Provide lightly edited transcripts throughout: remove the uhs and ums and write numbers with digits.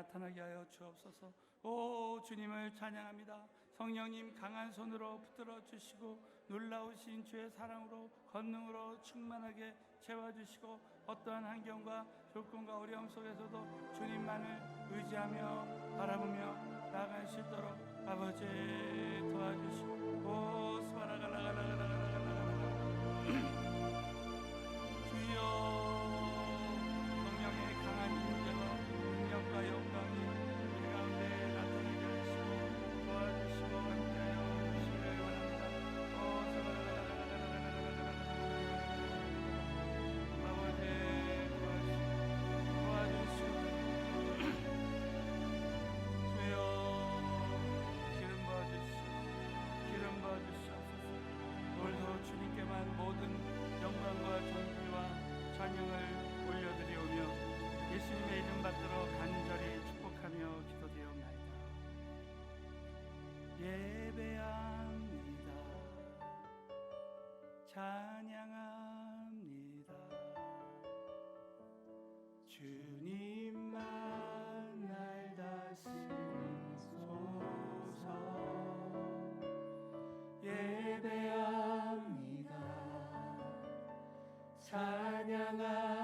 나타나게 하여 주옵소서. 오 주님을 찬양합니다. 성령님 강한 손으로 붙들어 주시고 놀라우신 주의 사랑으로 권능으로 충만하게 채워주시고 어떠한 환경과 조건과 어려움 속에서도 주님만을 의지하며 바라보며 나아갈 수 있도록 아버지 도와주시고 오 스바라갈라갈라갈라갈라갈라 주여 성령의 강한 임재와 능력과 영광이 우리 가운데 나타나게 하시고 도와주시고 함께하여 주시기를 원합니다. 오 스바라갈라갈라갈라갈라 아버지 도와주시고 주여 기름 부어주시옵소서. 오늘도 주님께만 모든 영광과 존귀와 찬양을 올려드리오며 예수님의 이름 받들어 간절히 축복하며 기도드리옵나이다. 예배합니다. 찬양합니다. 주님만 날 다스리소서. 예배합니다. 찬양합니다.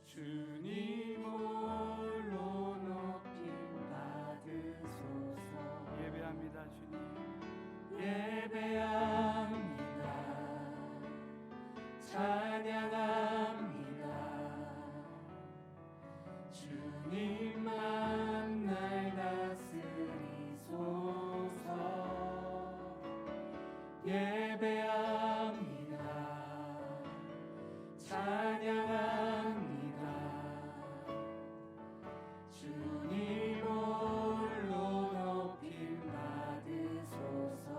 주님 홀로 높임 받으소서. 예배합니다. 주님 예배합니다. 찬양합니다. 주님만 날 다스리소서. 예배합니다. 찬양합니다. 주님 홀로 높임 받으소서.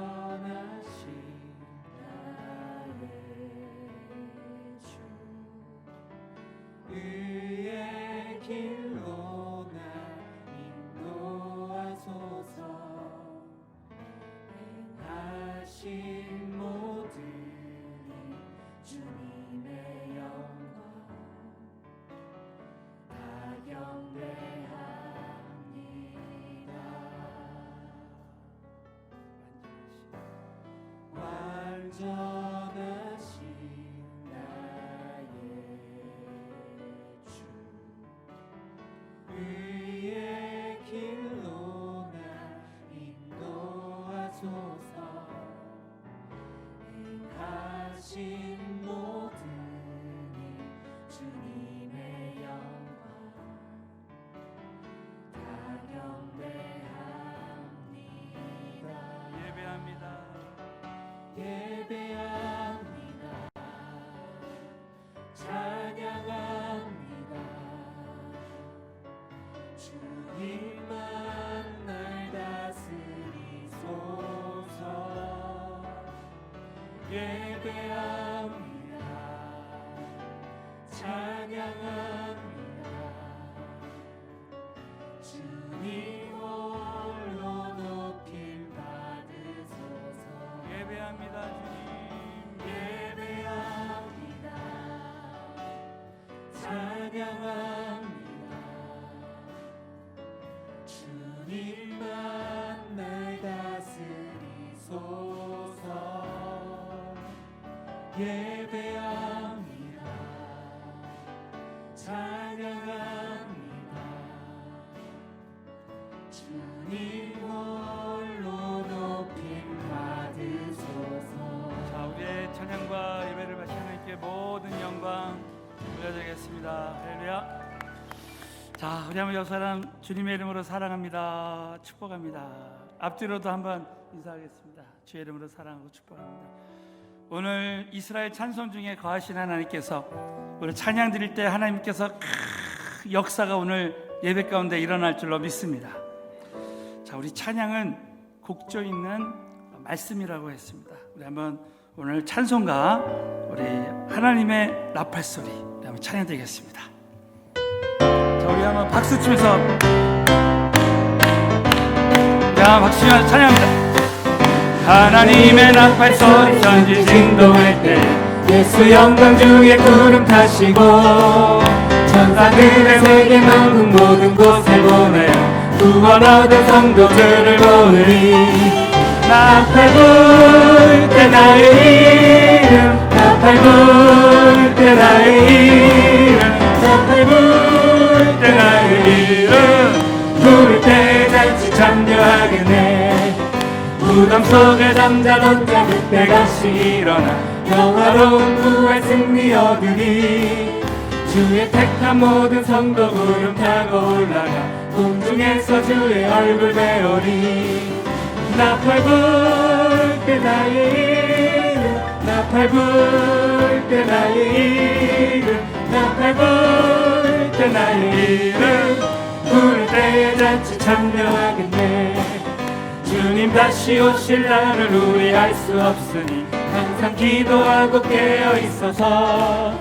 완전하신 나의 주 의의 길로 날 인도하소서. 행하신 모든 주님의 영광 다 경배합니다. 완전하신 나의 주 의의 길로 날 인도하소서. 행하신 모든 주님의 영광 다 경배합니다. 예배합니다. 예배합니다. 찬양합니다. 주님만 날 다스리소서. 예배합니다. 찬양합니다. 주님 홀로 높임 받으소서. 예배합니다. 주님 예배합니다. 찬양합니다. 주님만 날 다스리소서. 예배합니다. 찬양합니다. 주님 홀로 높임 받으소서. 자, 우리의 찬양과 예배를 마치 하나님께 모든 영광 올려드리겠습니다. 할렐루야. 자, 우리 한번 옆 사람 주님의 이름으로 사랑합니다. 축복합니다. 앞뒤로도 한번 인사하겠습니다. 주의 이름으로 사랑하고 축복합니다. 오늘 이스라엘 찬송 중에 거하신 하나님께서 오늘 찬양 드릴 때 하나님께서 역사가 오늘 예배 가운데 일어날 줄로 믿습니다. 자, 우리 찬양은 곡조 있는 말씀이라고 했습니다. 우리 한번 오늘 찬송가 우리 하나님의 나팔 소리 한번 찬양 드리겠습니다. 자, 우리 한번 박수 치면서 박수 치면서 찬양합니다. 하나님의 나팔 소리 천지 진동할 때 예수 영광 중에 구름 타시고 천사들의 세계 만국 모든 곳에 보내어 구원 얻은 성도들을 모으리. 나팔 불 때 나의 이름 나팔 불 때 나의 이름 나팔 불 때 나의 이름 부를 때 잔치 참여하겠네. 무덤 속에 잠자던 자 그때 다시 일어나 영화로운 부활 승리 얻으리. 주의 택한 모든 성도 구름 타고 올라가 공중에서 주의 얼굴 배우리. 나팔 불 때 나의 이름 나팔 불 때 나의 이름 나팔 불 때 나의 이름 부를 때에 잔치 참여하겠네. 주님 다시 오실 날을 우리 알 수 없으니 항상 기도하고 깨어 있어서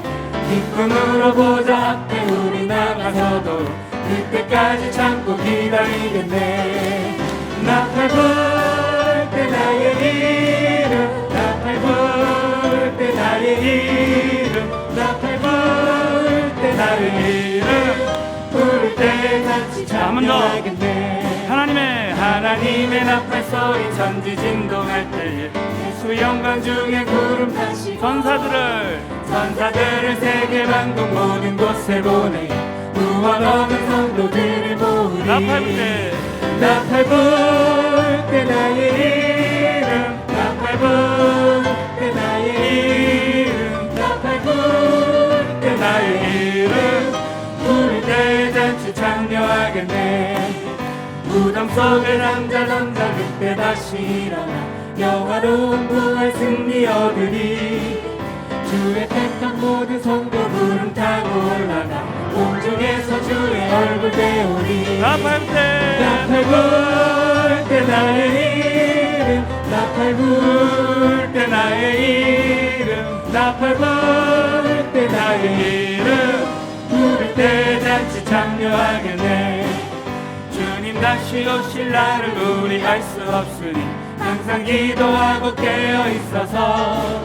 기쁨으로 보좌 앞에 우리 나가서도 그때까지 참고 기다리겠네. 나팔 불 때 나의 이름 나팔 불 때 나의 이름 나팔 불 때 나의 이름 부를 때 같이 참여하겠네. 하나님의 나팔 소리 천지 진동할 때에 예수 영광 중에 구름 타시고 천사들을 세계 만국 모든 곳에 보내 구원 얻은 성도들을 모으리. 나팔 불 때 나의 이름 나팔 불 때 나의 이름 나팔 불 때 나의 이름 부를 때 잔치 참여하겠네. 무덤 속에 잠자던 자 그때 다시 일어나 영화로운 부활 승리 얻으리. 주의 택한 모든 성도 구름 타고 올라가 공중에서 주의 얼굴 배우리. 나팔 불 때 나의 이름 나팔 불 때 나의 이름 나팔 불 때 나의 이름 부를 때 잔치 참여하겠네. 주님 다시 오실 날을 우리 알 수 없으니 항상 기도하고 깨어 있어서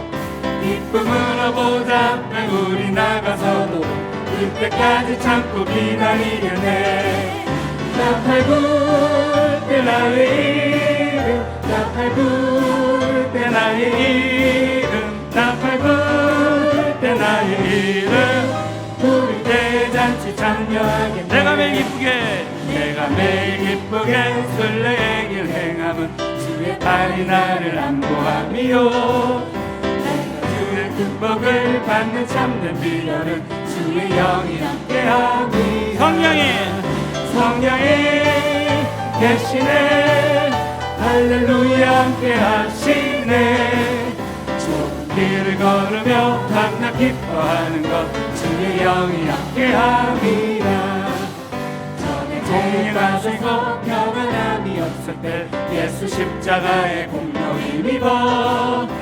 기쁨으로 보좌 앞에 우리 나가서도 그때까지 참고 기다리겠네. 나팔 불 때 나의 이름 나팔 불 때 나의 이름 나팔 불 때 나의 이름 부를 때 잔치 참여하겠네. 내가 매일 기쁘게 순례의 길 행함은 주의 팔이 나를 안보함이요. 주의 축복을 받는 참된 비결은 주의 영이 함께함이. 성령이 계시네 할렐루야 함께하시네. 좁은 길을 걸으며 밤낮 기뻐하는 것 주의 영이 함께함이라. 전에 종이 가시고 평안함이 없을 때 예수 십자가의 공로 힘입어 그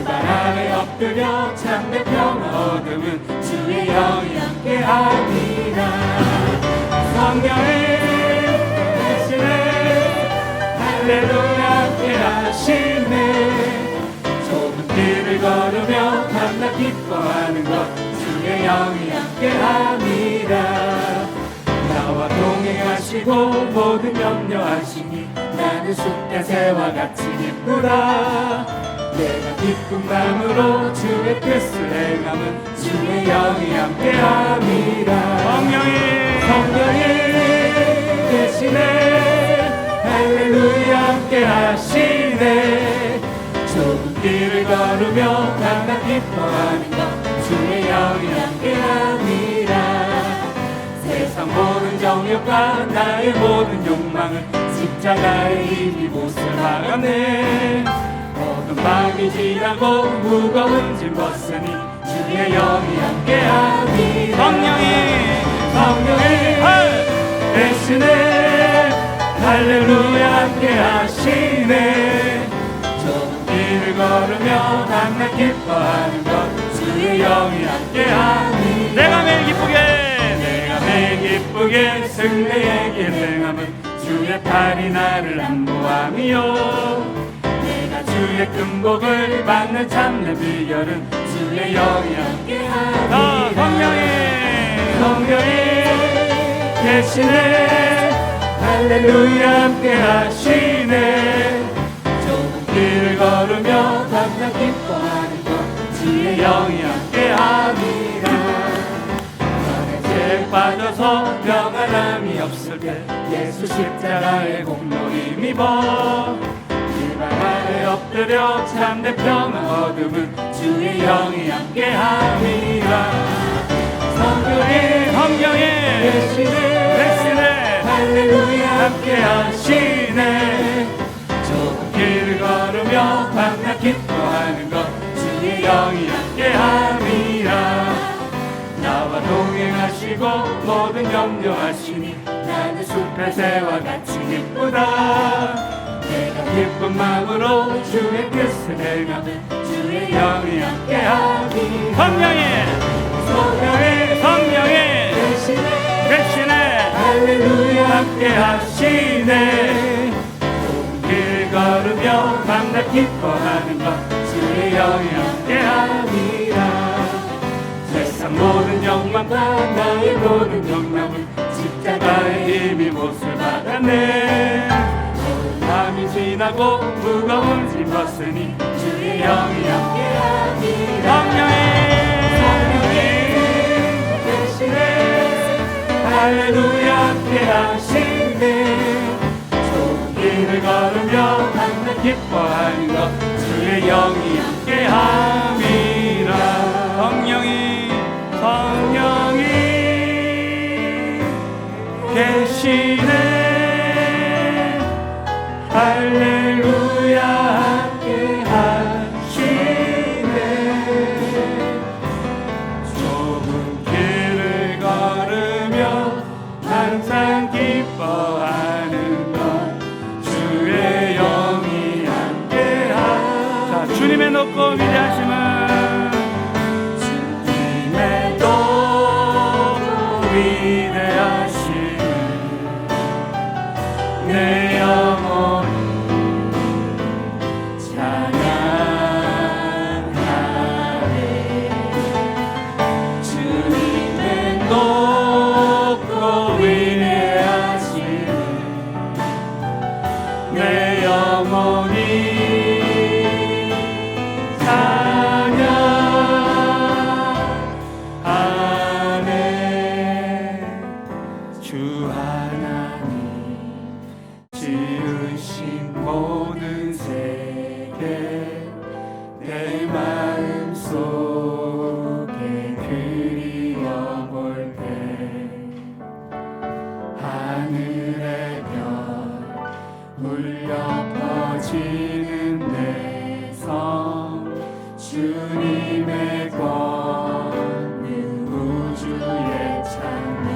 발 아래 엎드려 참된 평화 얻음은 주의 영이 함께함이라. 성령이 계시네 할렐루야 함께하시네. 좁은 길을 걸으며 밤낮 기뻐하는 것 주의 영이 함께함이라. 나와 동행하시고 모든 염려하시니 나는 숫대새와 같이 기쁘다. 내가 기쁜 마음으로 주의 뜻을 행함은 주의 영이 함께함이라. 성령이 계시네 할렐루야 함께하시네. 좁은 길을 걸으며 밤낮 기뻐하는 것 주의 영이 함께함이라. 세상 모든 정욕과 나의 모든 욕망은 십자가의 힘이 못을 막았네. 어두운 밤이 지나고 무거운 짐 벗으니 주의 영이 함께하니. 성령이 대신에 할렐루야 함께하시네. 좁은 길을 걸으며 밤낮 기뻐하는 것 주의 영이 함께하니. 내가 매일 기쁘게 승리의 길 행함은 주의 팔이 나를 안보함이요. 내가 주의 금복을 받는 참된 비결은 주의 영이 함께하니라. 성령이 계시네. 할렐루야 함께하시네. 좁은 길을 걸으며 밤낮 기뻐하는 것 주의 영이 함께함이라. 너의 죄에 빠져서 평안함이 없을 때 예수 십자가의 공로 힘입어 그 발 아래 엎드려 참된 평안 얻음은 주의 영이 함께함이라. 성령이 계시네. 할렐루야 함께하시네. 좁은 길을 걸으며 밤낮 기뻐하는 것 주의 영이 함께함이라. 나와 동행하시고 모든 염려하시니 나는 숲의 새와 같이 기쁘다. 내가 기쁜 마음으로 주의 뜻을 행하면 주의 영이 함께하니. 성령이 계시네. 할렐루야 함께하시네. 좁은 길 걸으며 밤낮 기뻐하는 것 주의 영이 함께하니라. 세상 모든 욕망과 나의 모든 욕망은 십자가의 힘이 못을 받았네. 밤이 지나고 무거운 짐 벗으니 주의 영이 함께하니라. 성령이 계시네. 할렐루야 함께하시네. 좁은 길을 걸으며 밤낮 기뻐하는 것 주의 영이 함께함이라. 성령이 계시네. 할렐루야 함께하시네. 좁은 길을 걸으며 항상 기뻐하는 것 주의 영이 함께하시네. 자, 주님의 높고 위대하심은 내 영혼이 찬양하네. 주님의 높고 위대하심을 내 영혼이 찬양하네. 주 하나님 지으신 모든 세계 내 마음속에 그리워볼 때 하늘의 별 울려 퍼지는 내 섬 주님의 권능 우주에 찬네.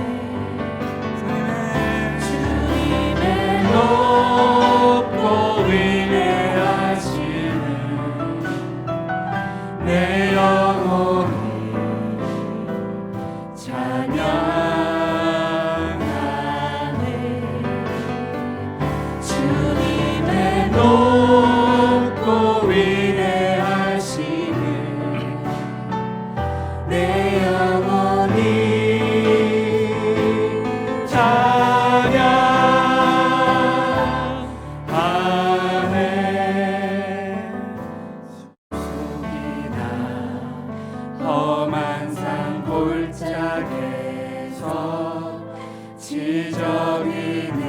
높고 위대하시는 내 영혼이 찬양하네. 주님의 높고 위대하시는 내 영혼이 찬양하네. 험한 산 골짜기에서 지저귀는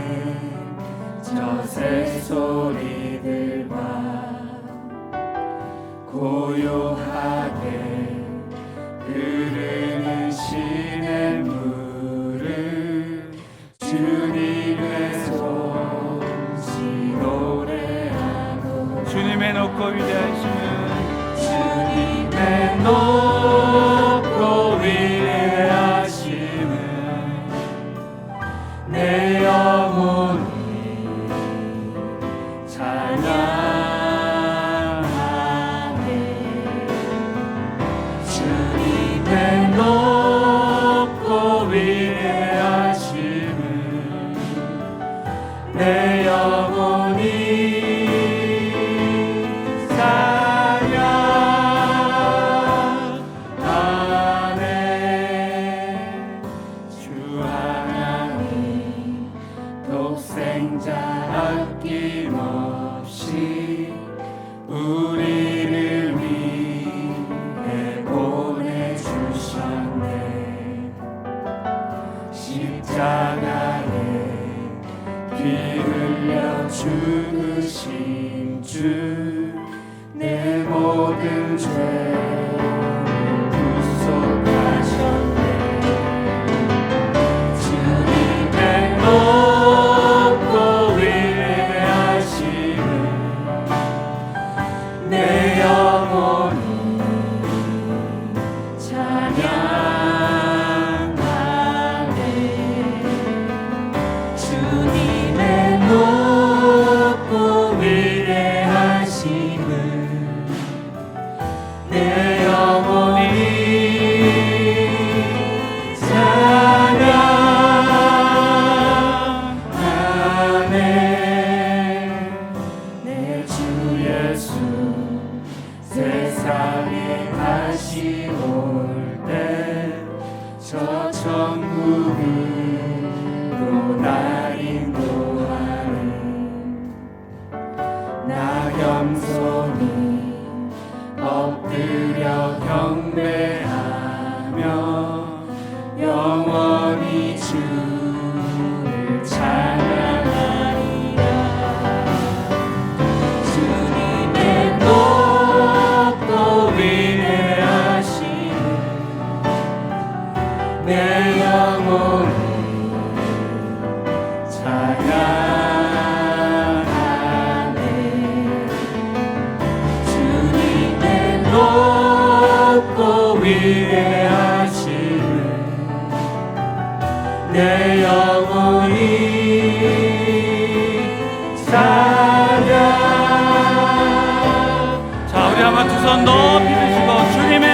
저 새소리들과 고요하게 흐르는 시냇물을 주님의 손시 노래하고 주님의 높고 위대하심은 주님의 높고 위대하심을 내 영혼이 찬양하네. 주님의 높고 위대하심을 내 영혼이 자 아낌없이 우리를 위해 보내주셨네. 십자가에 피 흘려 죽으신 주 내 모든 죄를 구속하셨네. 주님의 높고 위대하심을 내 영혼이 찬양하네. 주님의 높고 위대하심을 내 영혼이 찬양하네. 내 주 예수 세상에 다시 올 때 저 천국으로 날 인도하리. 나 겸손히 엎드려 경배하며 영원히 주를 찬양하리라. 주님의 높고 위대하심을 내 영혼이 찬양하네. 주님의 높고 위대하심을 내 영혼이 찬양. 자, 우리 한번 두 손 높이 드시고 주님의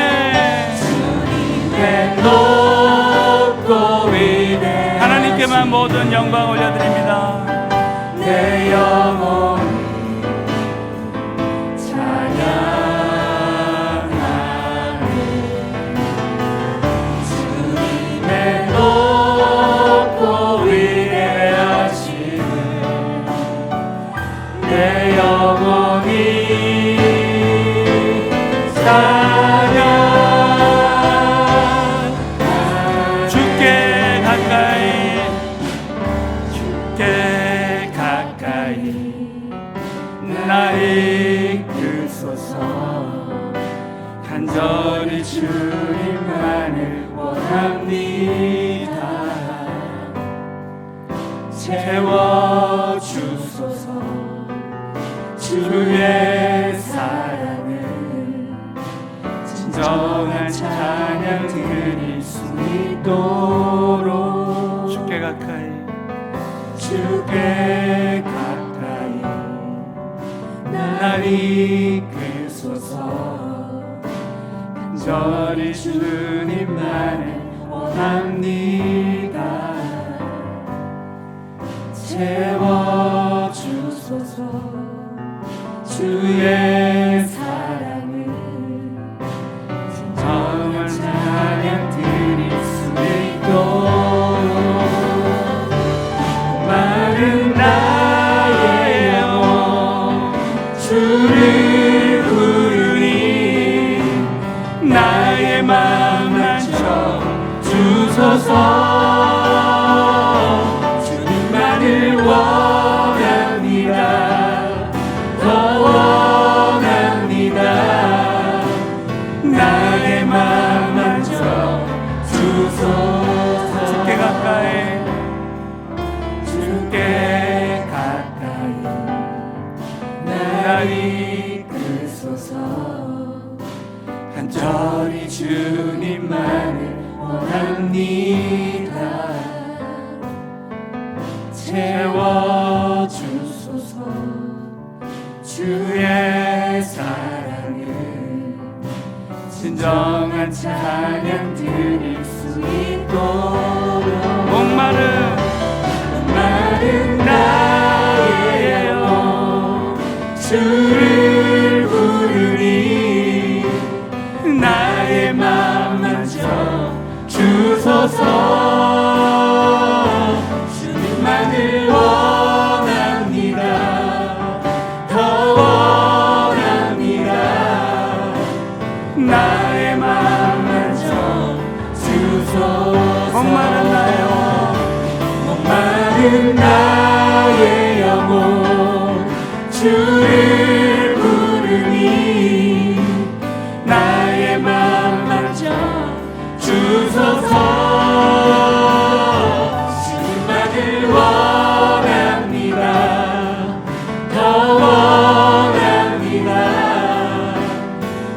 높고 위대하심을 하나님께만 모든 영광 올려드립니다. 내 영혼이 찬양하네. 주님의 높고 위대하심을 내 영혼이 찬양하네. 주께 가까이 주께 가까이 나 이끄소서. 간절히 주님만을 원합니다. 채워주소서. 주의 사랑을 진정한 찬양 드릴 수 있도록 주께 가까이 주께 가까이 날 이끌소서. 간절히 주님만을 원합니다. 채워주소서. 주의 사랑을 진정한 찬양 드릴 수 있도록 마른 나의 영혼 주를 부르니 나의 맘 낮춰 주소서. 주님만을 원합니다. 더 원합니다. 나의 맘 만져 주소서. 주께 가까이 주께 가까이 날 이끌소서. 간절히 주님만을 원합니다. 채워주소서. 주의 사랑을 진정한 찬양 드릴 수 있도록 목마른 나의 영혼 주를 부르니 나의 맘 만져 주소서. 주님만을 원합니다. 모든 나의 영혼 주를 부르니 나의 맘 만져 주소서. 주님만을 원합니다. 더 원합니다.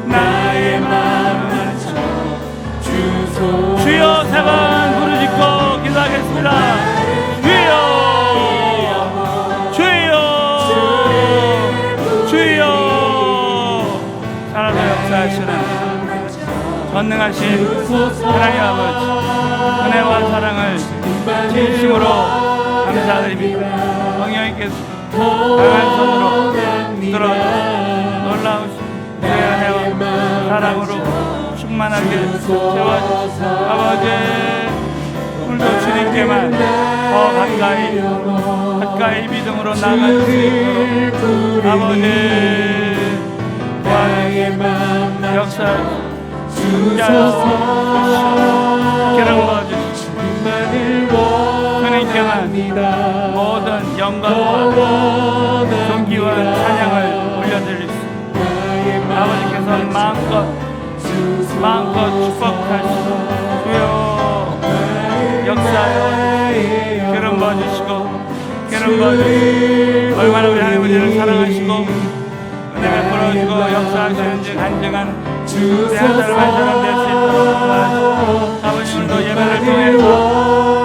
나의 맘 만져 주소서. 주여 세 번 부르짖고 기도하겠습니다. 주여 주여 주여. 살아서 역사하시는 전능하신 하나님 아버지, 은혜와 사랑을 진심으로 감사드립니다. 성령님께서 강한 손으로 들어 놀라우신 주의 은혜와 사랑으로 충만하게 채워주시고 아버지, 오늘도 주님께만 더 가까이 믿음으로 나아갈 수 있도록 아버지 역사 기름 부어주시고 주님께만 모든 영광과 존귀와 찬양을 올려드릴 수 아버지께서 마음껏 축복하시고 주여 역사하여 기름 부어주시고 얼마나 우리 하나님을 사랑하시고 은혜 베풀어주고 역사하시는지 간증한 우리 한 사람 한 사람 될 수 있도록 도와주시고 아버지, 오늘도 예배를 통해서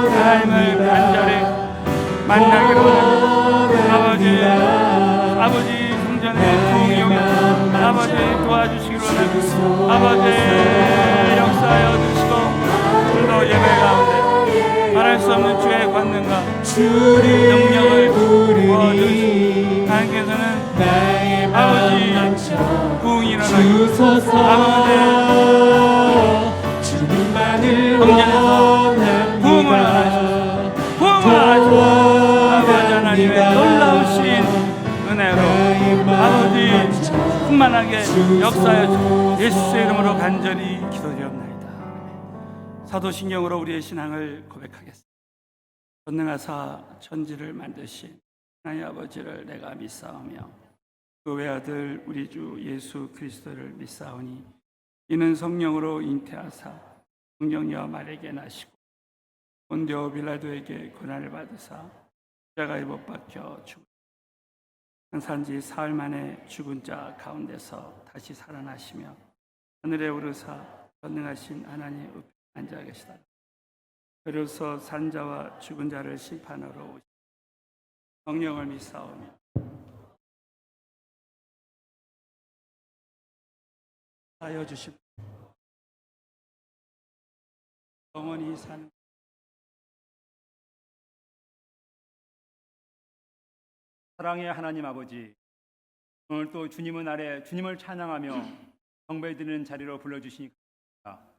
하나님을 간절히 만나기로 원합니다. 아버지 성전의 부흥이 오면 아버지 도와주시기로 원합니다. 아버지 역사하여 주시고 오늘도 예배 가운데 말할 수 없는 주의 권능과 능력을 부어주시고 하나님께서는 아버지 부흥이 일어나기 아버지 주님만을 성전에서 부흥을 하시고 아버지 하나님의 놀라우신 은혜로 아버지 충만하게 역사하여 예수의 이름으로 간절히 기도드리옵나이다. 사도신경으로 우리의 신앙을 고백하겠습니다. 전능하사 천지를 만드신 하나님 아버지를 내가 믿사오며 그 외아들 우리 주 예수 그리스도를 믿사오니 이는 성령으로 잉태하사 성령여 말에게 나시고 본디오 빌라도에게 고난을 받으사 십자가에 못 박혀 죽으시고 장사한지 사흘 만에 죽은 자 가운데서 다시 살아나시며 하늘에 오르사 전능하신 하나님 우편에 앉아 계시다. 그로서 산자와 죽은 자를 심판하러 오시고 성령을 믿사오며 하여 주시고 영원히 사는 사랑의 하나님 아버지, 오늘 또 주님의 날에 주님을 찬양하며 경배드리는 자리로 불러주시니 감사합니다.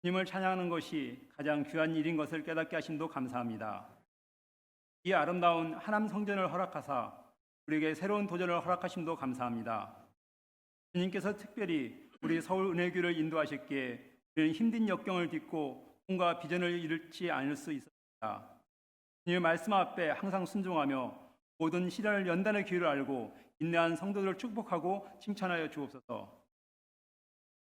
주님을 찬양하는 것이 가장 귀한 일인 것을 깨닫게 하심도 감사합니다. 이 아름다운 하남 성전을 허락하사 우리에게 새로운 도전을 허락하심도 감사합니다. 주님께서 특별히 우리 서울 은혜교를 인도하셨기에 우리는 힘든 역경을 딛고 꿈과 비전을 이루지 않을 수 있었습니다. 주님의 말씀 앞에 항상 순종하며 모든 시련을 연단의 기회를 알고 인내한 성도들을 축복하고 칭찬하여 주옵소서.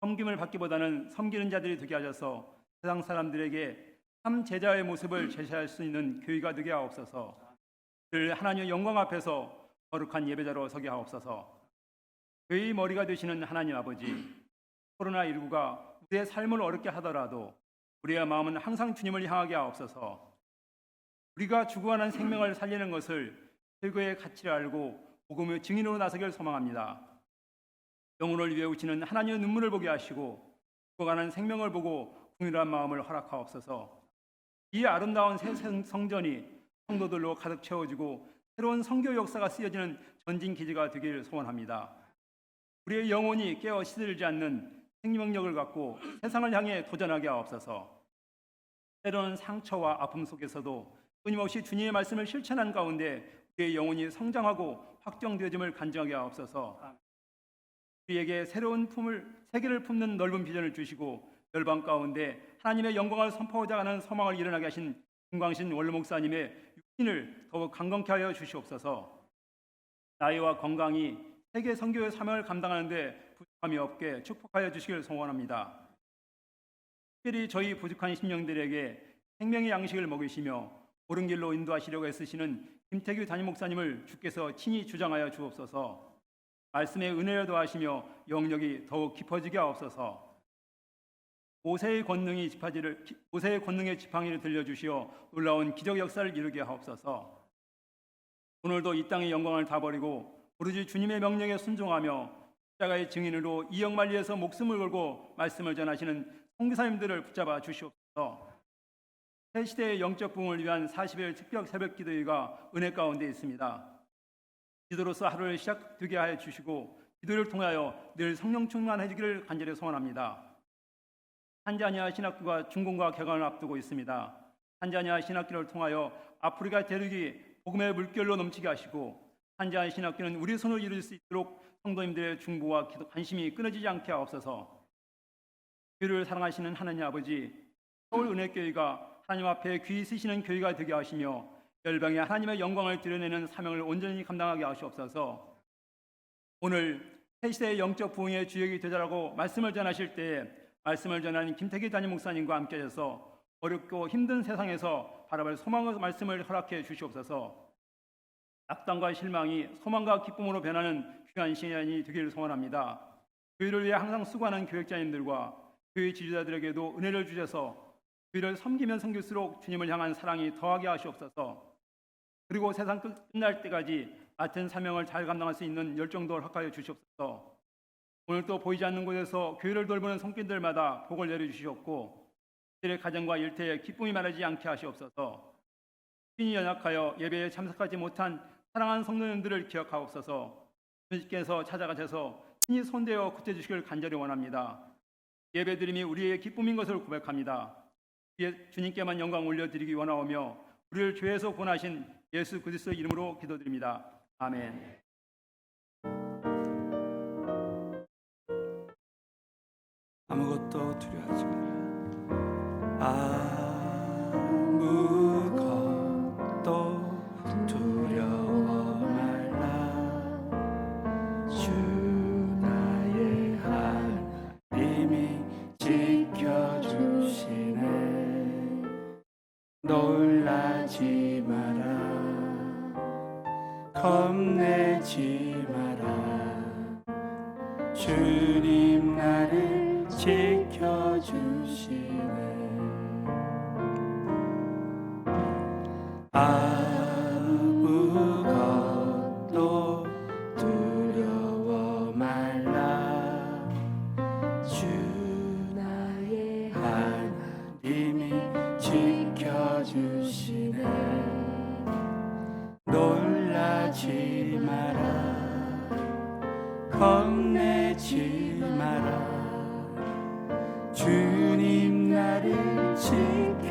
섬김을 받기보다는 섬기는 자들이 되게 하셔서 세상 사람들에게 참 제자의 모습을 제시할 수 있는 교회가 되게 하옵소서. 늘 하나님의 영광 앞에서 거룩한 예배자로 서게 하옵소서. 교회의 머리가 되시는 하나님 아버지, 코로나19가 우리의 삶을 어렵게 하더라도 우리의 마음은 항상 주님을 향하게 하옵소서. 우리가 죽어가는 생명을 살리는 것을 최고의 가치를 알고 복음의 증인으로 나서길 소망합니다. 영혼을 위해 우시는 하나님의 눈물을 보게 하시고 죽어가는 생명을 보고 긍휼한 마음을 허락하옵소서. 이 아름다운 새 성전이 성도들로 가득 채워지고 새로운 선교 역사가 쓰여지는 전진 기지가 되길 소원합니다. 우리의 영혼이 깨어 시들지 않는 생명력을 갖고 세상을 향해 도전하게 하옵소서. 때로는 상처와 아픔 속에서도 끊임없이 주님의 말씀을 실천한 가운데 우리의 영혼이 성장하고 확정되어짐을 간증하게 하옵소서. 우리에게 새로운 세계를 품는 넓은 비전을 주시고 열방 가운데 하나님의 영광을 선포하자 하는 소망을 일어나게 하신 김광신 원로 목사님의 신을 더욱 강건케 하여 주시옵소서. 나이와 건강이 세계 선교의 사명을 감당하는 데 부족함이 없게 축복하여 주시길 소원합니다. 특별히 저희 부족한 심령들에게 생명의 양식을 먹이시며 옳은 길로 인도하시려고 애쓰시는 김태규 담임 목사님을 주께서 친히 주장하여 주옵소서. 말씀의 은혜를 더하시며 영역이 더욱 깊어지게 하옵소서. 모세의 권능의 지팡이를 들려주시어 놀라운 기적 역사를 이루게 하옵소서. 오늘도 이 땅의 영광을 다 버리고 오로지 주님의 명령에 순종하며 십자가의 증인으로 이 영만리에서 목숨을 걸고 말씀을 전하시는 선교사님들을 붙잡아 주시옵소서. 새 시대의 영적 부흥을 위한 40일 특별 새벽 기도회가 은혜 가운데 있습니다. 기도로서 하루를 시작되게 하여 주시고 기도를 통하여 늘 성령 충만해지기를 간절히 소원합니다. 탄자니아 신학교가 준공과 개관을 앞두고 있습니다. 탄자니아 신학교를 통하여 아프리카 대륙이 복음의 물결로 넘치게 하시고 탄자니아 신학교는 우리 손을 이룰 수 있도록 성도님들의 중보와 기도 관심이 끊어지지 않게 하옵소서. 교회를 사랑하시는 하나님 아버지, 서울은혜교회가 하나님 앞에 귀히 쓰시는 교회가 되게 하시며 열방에 하나님의 영광을 드러내는 사명을 온전히 감당하게 하시옵소서. 오늘 새시대의 영적 부흥의 주역이 되자라고 말씀을 전하실 때에 말씀을 전하는 김태기 담임 목사님과 함께 하셔서 어렵고 힘든 세상에서 바라볼 소망의 말씀을 허락해 주시옵소서. 낙담과 실망이 소망과 기쁨으로 변하는 귀한 시간이 되기를 소원합니다. 교회를 위해 항상 수고하는 교역자님들과 교회 지도자들에게도 은혜를 주셔서 교회를 섬기면 섬길수록 주님을 향한 사랑이 더하게 하시옵소서. 그리고 세상 끝날 때까지 맡은 사명을 잘 감당할 수 있는 열정도 허락하여 주시옵소서. 오늘 또 보이지 않는 곳에서 교회를 돌보는 손길들마다 복을 내려주시옵고 그들의 가정과 일터에 기쁨이 말하지 않게 하시옵소서. 신이 연약하여 예배에 참석하지 못한 사랑하는 성도님들을 기억하옵소서. 주님께서 찾아가셔서 신이 손대어 구해주시길 간절히 원합니다. 예배드림이 우리의 기쁨인 것을 고백합니다. 주님께만 영광 올려드리기 원하오며 우리를 죄에서 구원하신 예수 그리스도의 이름으로 기도드립니다. 아멘. 아무것도 두려워하지 마라. 아무것도 두려워 말라. 주 나의 하나님이 지켜주시네. 놀라지 마라. 겁내지 마라. 주님 나를 지켜주시네. 아무것도 두려워 말라. 주 나의 하나님이 지켜주시네. 놀라지 마라. 겁내지 마라. 주님 나를 지켜주시네.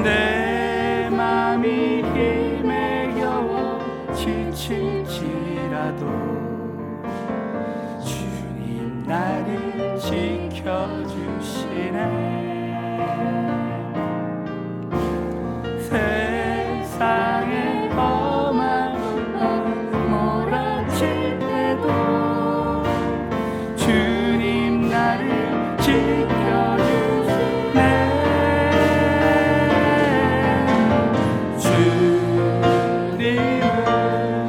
내 맘이 힘에 겨워 지칠지라도 주님 나를 지켜주시네. 세상에 험한 것 몰아칠 때도 주님 나를 지켜주시네. 주님은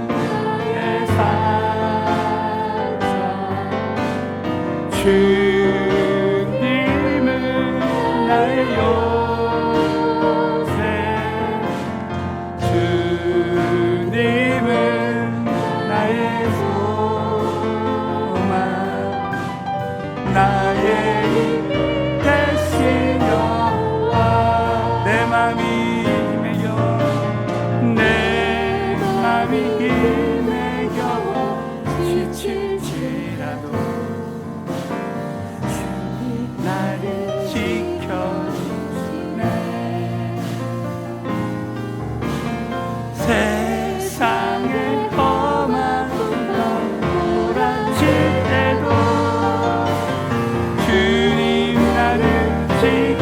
나의 산성, 주님은 나의 요새, 주님은 나의 소망, 나의 힘 되신 여호와. 내 맘이 힘에 겨워, 내 맘이 힘에 겨워 지칠지라도 주님 나를 지켜주시네. 세상에 험한 것 몰아칠 때도 주님 나를 지켜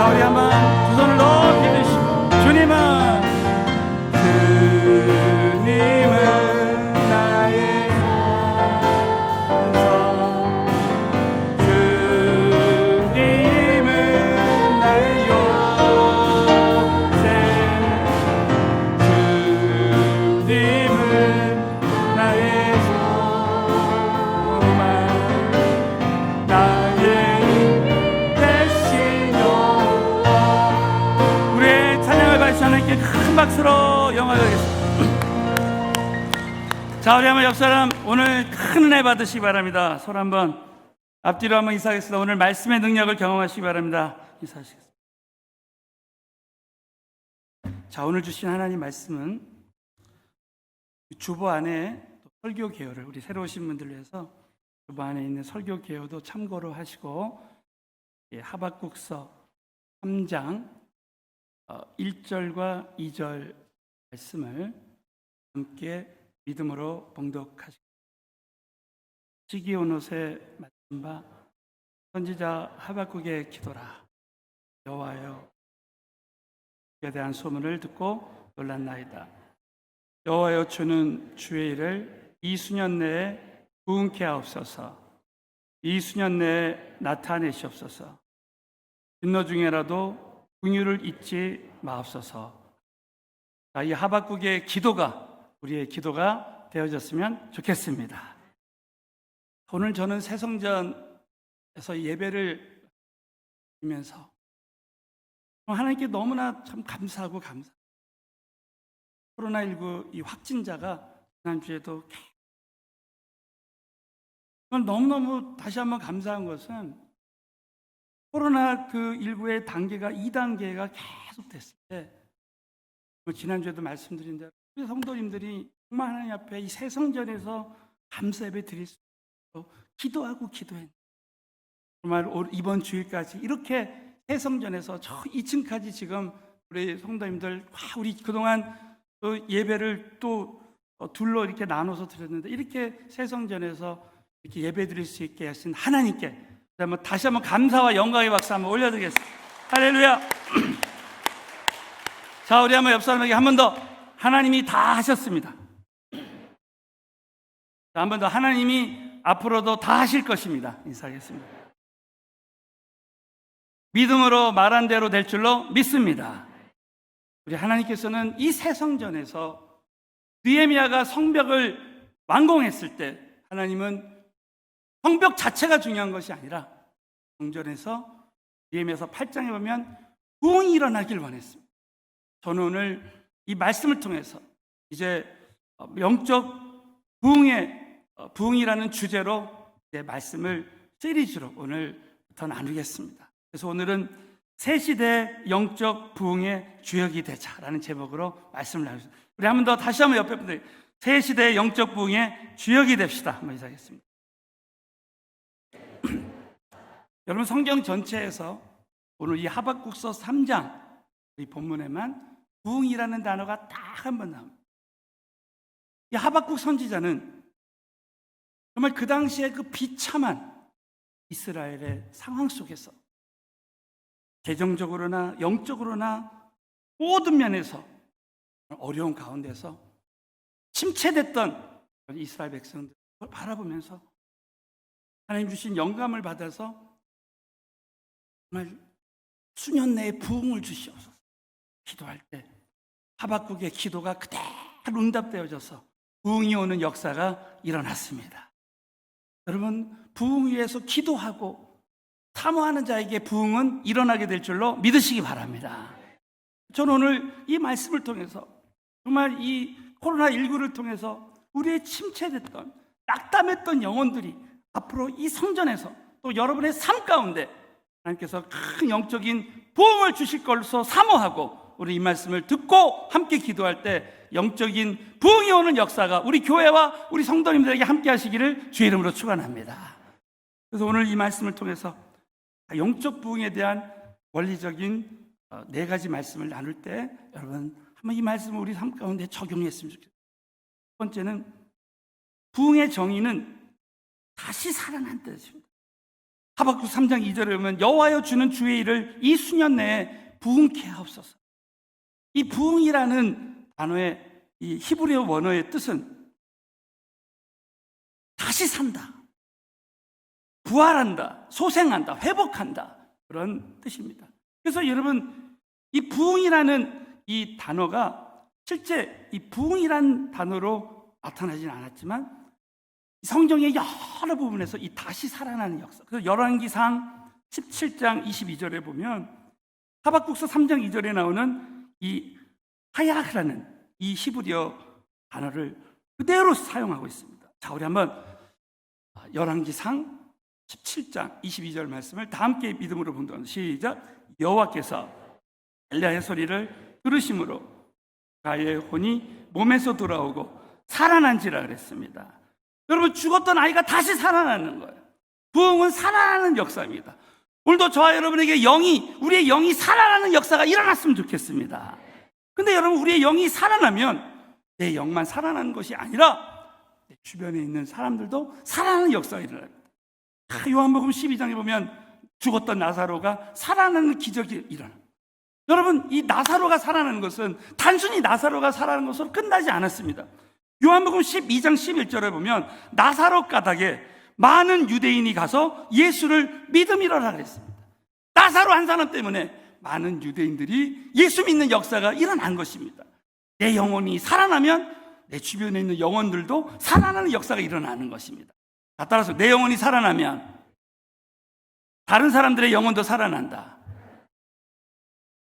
자, 우리 한번 두 손을 높이 드시고 주님은 나의 산성 주님은 나의 요새 주님은 나의 소망 나의 대신 영원 우리의 찬양을 받으신 하나님께 큰 박수로 영광을 드리겠습니다. 자, 우리 한번 옆 사람 오늘 큰 은혜 받으시기 바랍니다. 서로 한번 앞뒤로 한번 인사하겠습니다. 오늘 말씀의 능력을 경험하시기 바랍니다. 인사하시겠습니다. 자, 오늘 주신 하나님 말씀은 주보 안에 설교 개요를 우리 새로 오신 분들 위해서 주보 안에 있는 설교 개요도 참고로 하시고 하박국서 3장 1절과 2절 말씀을 함께 믿음으로 봉독하시고 시기온 옷에 맞춘 바 선지자 하박국의 기도라. 여호와여, 그에 대한 소문을 듣고 놀랐나이다. 여호와여, 주는 주의 일을 이 수년 내에 부응케 하옵소서. 이 수년 내에 나타내시옵소서. 진노 중에라도 긍휼을 잊지 마옵소서. 자, 이 하박국의 기도가 우리의 기도가 되어졌으면 좋겠습니다. 오늘 저는 새성전에서 예배를 드리면서 하나님께 너무나 참 감사하고 코로나19 이 확진자가 지난주에도 너무너무 다시 한번 감사한 것은 코로나 그 19의 단계가 2단계가 계속 됐을 때 지난주에도 말씀드린 대로 우리 성도님들이 정말 하나님 앞에 이 새성전에서 감사 예배 드릴 수 있도록 기도하고 기도했는데 정말 이번 주일까지 이렇게 새성전에서 저 2층까지 지금 우리 성도님들 우리 그동안 예배를 또 둘로 이렇게 나눠서 드렸는데 이렇게 새성전에서 이렇게 예배 드릴 수 있게 하신 하나님께 다시 한번 감사와 영광의 박수 한번 올려드리겠습니다. 할렐루야. 자, 우리 한번 옆 사람에게 한 번 더 하나님이 다 하셨습니다. 한 번 더 하나님이 앞으로도 다 하실 것입니다. 인사하겠습니다. 믿음으로 말한 대로 될 줄로 믿습니다. 우리 하나님께서는 이 새 성전에서 느헤미야가 성벽을 완공했을 때 하나님은 성벽 자체가 중요한 것이 아니라 성전에서 느헤미야서 8장에 보면 부흥이 일어나길 원했습니다. 저는 오늘 이 말씀을 통해서 이제 영적 부흥이라는 주제로 이제 말씀을 시리즈로 오늘부터 나누겠습니다. 그래서 오늘은 새 시대 영적 부흥의 주역이 되자라는 제목으로 말씀을 나누겠습니다. 우리 한 번 더 다시 한번 옆에 분들 새 시대 영적 부흥의 주역이 됩시다. 한번 인사하겠습니다. 여러분 성경 전체에서 오늘 이 하박국서 3장 이 본문에만 부흥이라는 단어가 딱 한 번 나옵니다. 이 하박국 선지자는 정말 그 당시에 그 비참한 이스라엘의 상황 속에서 재정적으로나 영적으로나 모든 면에서 어려운 가운데서 침체됐던 이스라엘 백성들을 바라보면서 하나님 주신 영감을 받아서 정말 수년 내에 부흥을 주시옵소서 기도할 때 하박국의 기도가 그대로 응답되어져서 부흥이 오는 역사가 일어났습니다. 여러분 부흥 위해서 기도하고 사모하는 자에게 부흥은 일어나게 될 줄로 믿으시기 바랍니다. 저는 오늘 이 말씀을 통해서 정말 이 코로나19를 통해서 우리의 침체됐던 낙담했던 영혼들이 앞으로 이 성전에서 또 여러분의 삶 가운데 하나님께서 큰 영적인 부흥을 주실 것으로 사모하고 우리 이 말씀을 듣고 함께 기도할 때 영적인 부흥이 오는 역사가 우리 교회와 우리 성도님들에게 함께 하시기를 주의 이름으로 축원합니다. 그래서 오늘 이 말씀을 통해서 영적 부흥에 대한 원리적인 4가지 말씀을 나눌 때 여러분 한번 이 말씀을 우리 삶 가운데 적용했으면 좋겠습니다. 첫 번째는 부흥의 정의는 다시 살아난 뜻입니다. 하박국 3장 2절에 보면 여호와여 주는 주의 일을 이 수년 내에 부흥케 하옵소서. 이 부흥이라는 단어의 이 히브리어 원어의 뜻은 다시 산다, 부활한다, 소생한다, 회복한다, 그런 뜻입니다. 그래서 여러분, 이 부흥이라는 이 단어가 실제 이 부흥이라는 단어로 나타나지는 않았지만 성경의 여러 부분에서 이 다시 살아나는 역사. 그래서 열왕기상 17장 22절에 보면 하박국서 3장 2절에 나오는 이 하야흐라는 이 히브리어 단어를 그대로 사용하고 있습니다. 자, 우리 한번 열왕기상 17장 22절 말씀을 다 함께 믿음으로 본다는 시작. 여호와께서 엘리야의 소리를 들으심으로 그의 혼이 몸에서 돌아오고 살아난지라 그랬습니다. 여러분, 죽었던 아이가 다시 살아나는 거예요. 부흥은 살아나는 역사입니다. 오늘도 저와 여러분에게 우리의 영이 살아나는 역사가 일어났으면 좋겠습니다. 근데 여러분, 우리의 영이 살아나면 내 영만 살아나는 것이 아니라 내 주변에 있는 사람들도 살아나는 역사가 일어납니다. 요한복음 12장에 보면 죽었던 나사로가 살아나는 기적이 일어납니다. 여러분, 이 나사로가 살아나는 것은 단순히 나사로가 살아나는 것으로 끝나지 않았습니다. 요한복음 12장 11절에 보면 나사로 가닥에 많은 유대인이 가서 예수를 믿음이라 그랬습니다. 나사로 한 사람 때문에 많은 유대인들이 예수 믿는 역사가 일어난 것입니다. 내 영혼이 살아나면 내 주변에 있는 영혼들도 살아나는 역사가 일어나는 것입니다. 따라서 내 영혼이 살아나면 다른 사람들의 영혼도 살아난다.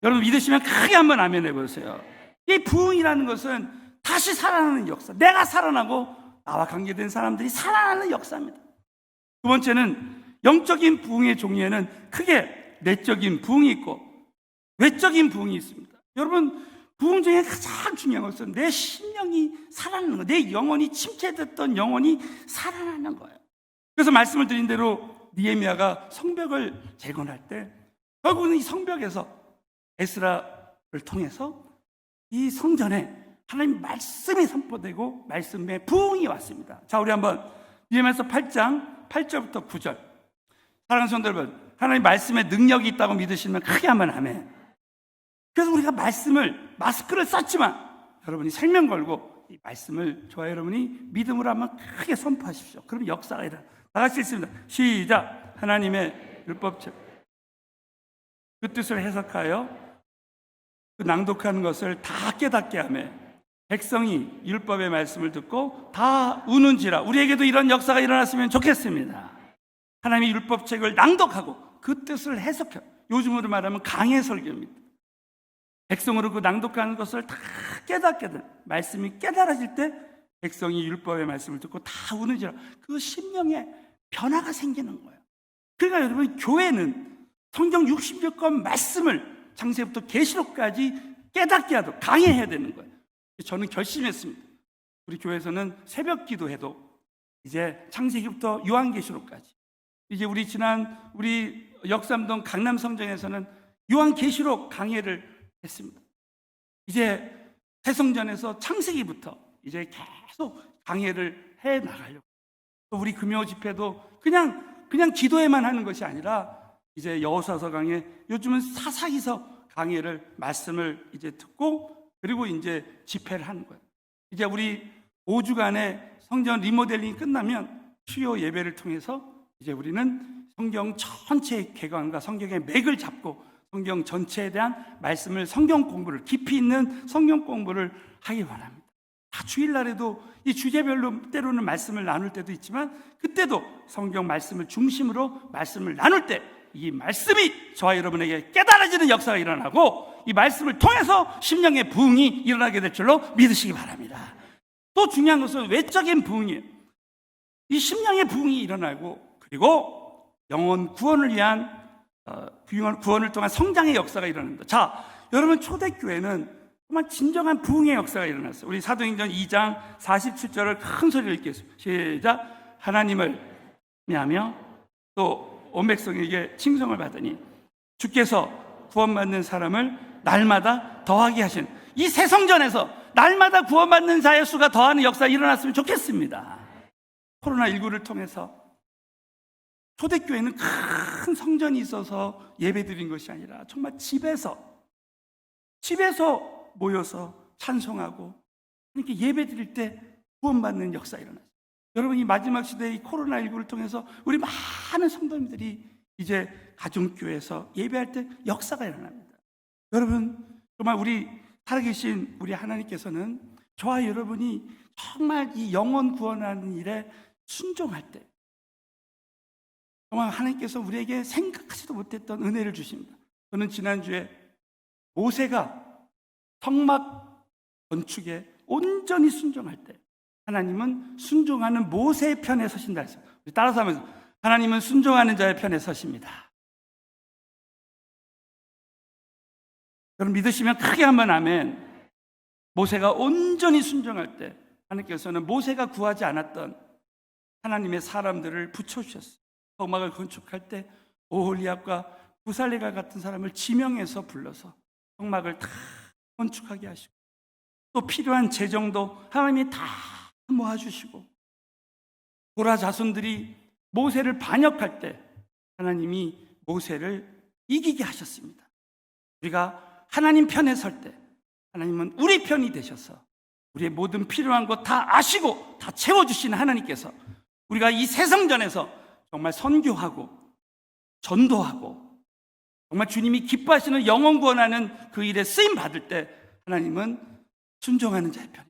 여러분, 믿으시면 크게 한번 아멘 해보세요. 이 부흥이라는 것은 다시 살아나는 역사, 내가 살아나고 나와 관계된 사람들이 살아나는 역사입니다. 두 번째는 영적인 부흥의 종류에는 크게 내적인 부흥이 있고 외적인 부흥이 있습니다. 여러분, 부흥 중에 가장 중요한 것은 내 심령이 살아나는 거예요. 내 영혼이 침체됐던 영혼이 살아나는 거예요. 그래서 말씀을 드린 대로 느헤미야가 성벽을 재건할 때 결국은 이 성벽에서 에스라를 통해서 이 성전에 하나님 말씀이 선포되고 말씀의 부흥이 왔습니다. 자, 우리 한번 느헤미야서 8장 8절부터 9절. 사랑하는 성도 여러분, 하나님 말씀에 능력이 있다고 믿으시면 크게 한번 아멘. 그래서 우리가 마스크를 썼지만 여러분이 생명 걸고 이 말씀을 저와 여러분이 믿음으로 한번 크게 선포하십시오. 그럼 역사가 일어나. 다 같이 읽습니다. 시작. 하나님의 율법책 그 뜻을 해석하여 그 낭독하는 것을 다 깨닫게 하며 백성이 율법의 말씀을 듣고 다 우는지라. 우리에게도 이런 역사가 일어났으면 좋겠습니다. 하나님의 율법책을 낭독하고 그 뜻을 해석해. 요즘으로 말하면 강해 설교입니다. 백성으로 그 낭독하는 것을 다 깨닫게 된 말씀이 깨달아질 때 백성이 율법의 말씀을 듣고 다 우는지라. 그 심령에 변화가 생기는 거예요. 그러니까 여러분, 교회는 성경 66권 말씀을 창세기부터 계시록까지 깨닫게 하도록 강해해야 되는 거예요. 저는 결심했습니다. 우리 교회에서는 새벽 기도해도 이제 창세기부터 요한계시록까지, 이제 우리 역삼동 강남성전에서는 요한계시록 강해를 했습니다. 이제 새성전에서 창세기부터 이제 계속 강해를 해 나가려고. 또 우리 금요 집회도 그냥 기도에만 하는 것이 아니라 이제 여호수아서 강해, 요즘은 사사기서 강해를 말씀을 이제 듣고 그리고 이제 집회를 하는 거예요. 이제 우리 5주간의 성전 리모델링이 끝나면 수요 예배를 통해서 이제 우리는 성경 전체의 개관과 성경의 맥을 잡고 성경 전체에 대한 말씀을, 성경 공부를, 깊이 있는 성경 공부를 하기 원합니다. 다 주일날에도 이 주제별로 때로는 말씀을 나눌 때도 있지만 그때도 성경 말씀을 중심으로 말씀을 나눌 때 이 말씀이 저와 여러분에게 깨달아지는 역사가 일어나고 이 말씀을 통해서 심령의 부흥이 일어나게 될 줄로 믿으시기 바랍니다. 또 중요한 것은 외적인 부흥이에요. 이 심령의 부흥이 일어나고 그리고 영혼 구원을 위한 구원을 통한 성장의 역사가 일어납니다. 자, 여러분, 초대교회는 정말 진정한 부흥의 역사가 일어났어요. 우리 사도행전 2장 47절을 큰 소리로 읽겠습니다. 시작. 하나님을 미하며 또 온 백성에게 칭송을 받으니 주께서 구원받는 사람을 날마다 더하게 하신 이 새 성전에서 날마다 구원받는 자의 수가 더하는 역사가 일어났으면 좋겠습니다. 코로나19를 통해서 초대교회는 큰 성전이 있어서 예배드린 것이 아니라 정말 집에서 모여서 찬송하고 이렇게 예배드릴 때 구원받는 역사가 일어났어요. 여러분, 이 마지막 시대의 이 코로나19를 통해서 우리 많은 성도님들이 이제 가정교회에서 예배할 때 역사가 일어납니다. 여러분, 정말 우리 살아계신 우리 하나님께서는 저와 여러분이 정말 이 영혼 구원하는 일에 순종할 때 정말 하나님께서 우리에게 생각하지도 못했던 은혜를 주십니다. 저는 지난주에 모세가 성막 건축에 온전히 순종할 때 하나님은 순종하는 모세의 편에 서신다 했어요. 우리 따라서 하면서 하나님은 순종하는 자의 편에 서십니다. 여러분, 믿으시면 크게 한번 아멘. 모세가 온전히 순종할 때 하나님께서는 모세가 구하지 않았던 하나님의 사람들을 붙여주셨어요. 성막을 건축할 때 오홀리압과 부살레가 같은 사람을 지명해서 불러서 성막을 다 건축하게 하시고, 또 필요한 재정도 하나님이 다 모아주시고, 고라 자손들이 모세를 반역할 때 하나님이 모세를 이기게 하셨습니다. 우리가 하나님 편에 설 때 하나님은 우리 편이 되셔서 우리의 모든 필요한 것 다 아시고 다 채워주시는 하나님께서 우리가 이 새성전에서 정말 선교하고 전도하고 정말 주님이 기뻐하시는 영혼 구원하는 그 일에 쓰임 받을 때 하나님은 순종하는 자의 편.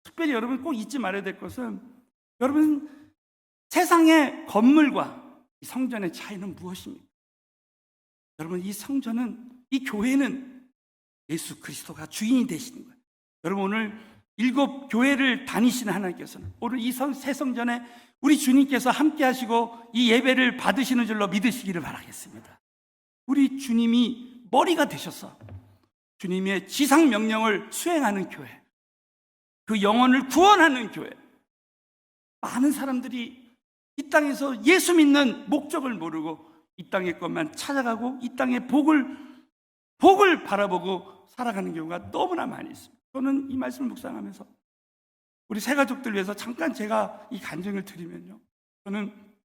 특별히 여러분 꼭 잊지 말아야 될 것은, 여러분, 세상의 건물과 이 성전의 차이는 무엇입니까? 여러분, 이 성전은, 이 교회는 예수 그리스도가 주인이 되시는 거예요. 여러분, 오늘 7 교회를 다니시는 하나님께서는 오늘 이 새 성전에 우리 주님께서 함께 하시고 이 예배를 받으시는 줄로 믿으시기를 바라겠습니다. 우리 주님이 머리가 되셔서 주님의 지상 명령을 수행하는 교회, 그 영혼을 구원하는 교회. 많은 사람들이 이 땅에서 예수 믿는 목적을 모르고 이 땅의 것만 찾아가고 이 땅의 복을 바라보고 살아가는 경우가 너무나 많이 있습니다. 저는 이 말씀을 묵상하면서 우리 새 가족들 위해서 잠깐 제가 이 간증을 드리면요, 저는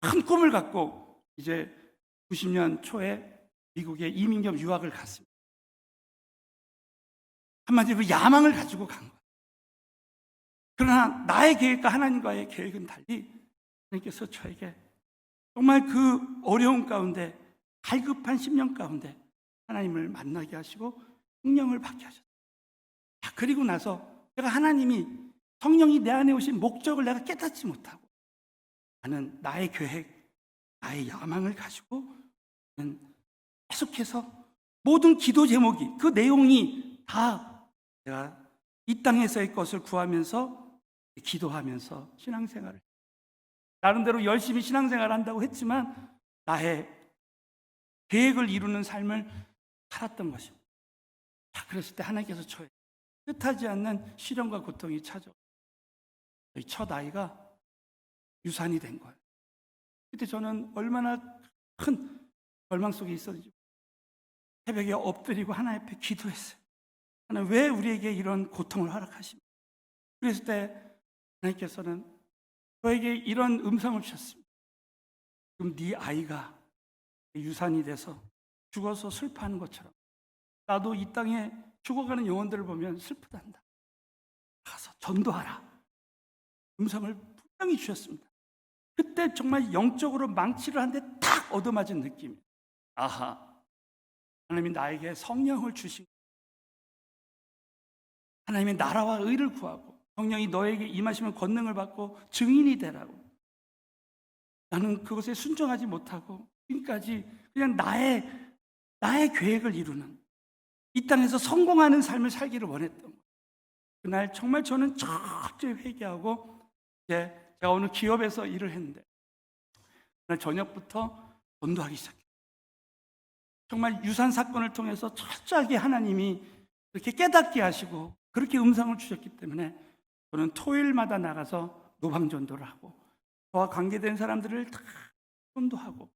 큰 꿈을 갖고 이제 90년 초에 미국에 이민 겸 유학을 갔습니다. 한마디로 야망을 가지고 간 거예요. 그러나 나의 계획과 하나님과의 계획은 달리 하나님께서 저에게 정말 그 어려운 가운데, 갈급한 10년 가운데 하나님을 만나게 하시고 성령을 받게 하셨어요. 그리고 나서 제가 하나님이, 성령이 내 안에 오신 목적을 내가 깨닫지 못하고 나는 나의 계획, 나의 야망을 가지고 계속해서 모든 기도 제목이, 그 내용이 다 제가 이 땅에서의 것을 구하면서 기도하면서 신앙생활을, 나름대로 열심히 신앙생활을 한다고 했지만 나의 계획을 이루는 삶을 살았던 것입니다. 그랬을 때 하나님께서 저의 뜻하지 않는 시련과 고통이 찾아오고 저희 첫 아이가 유산이 된 거예요. 그때 저는 얼마나 큰 절망 속에 있었는지 새벽에 엎드리고 하나님 앞에 기도했어요. 하나님, 왜 우리에게 이런 고통을 허락하십니까? 그랬을 때 하나님께서는 저에게 이런 음성을 주셨습니다. 지금 네 아이가 유산이 돼서 죽어서 슬퍼하는 것처럼 나도 이 땅에 죽어가는 영혼들을 보면 슬프단다. 가서 전도하라. 음성을 분명히 주셨습니다. 그때 정말 영적으로 망치를 한 대 탁 얻어맞은 느낌. 아하, 하나님이 나에게 성령을 주신, 하나님의 나라와 의를 구하고 성령이 너에게 임하시면 권능을 받고 증인이 되라고. 나는 그것에 순종하지 못하고 지금까지 그냥 나의 계획을 이루는, 이 땅에서 성공하는 삶을 살기를 원했던 거예요. 그날 정말 저는 철저히 회개하고, 이제 제가 어느 기업에서 일을 했는데 그날 저녁부터 전도하기 시작했어요. 정말 유산 사건을 통해서 철저하게 하나님이 그렇게 깨닫게 하시고 그렇게 음성을 주셨기 때문에 저는 토요일마다 나가서 노방전도를 하고 저와 관계된 사람들을 다 전도하고,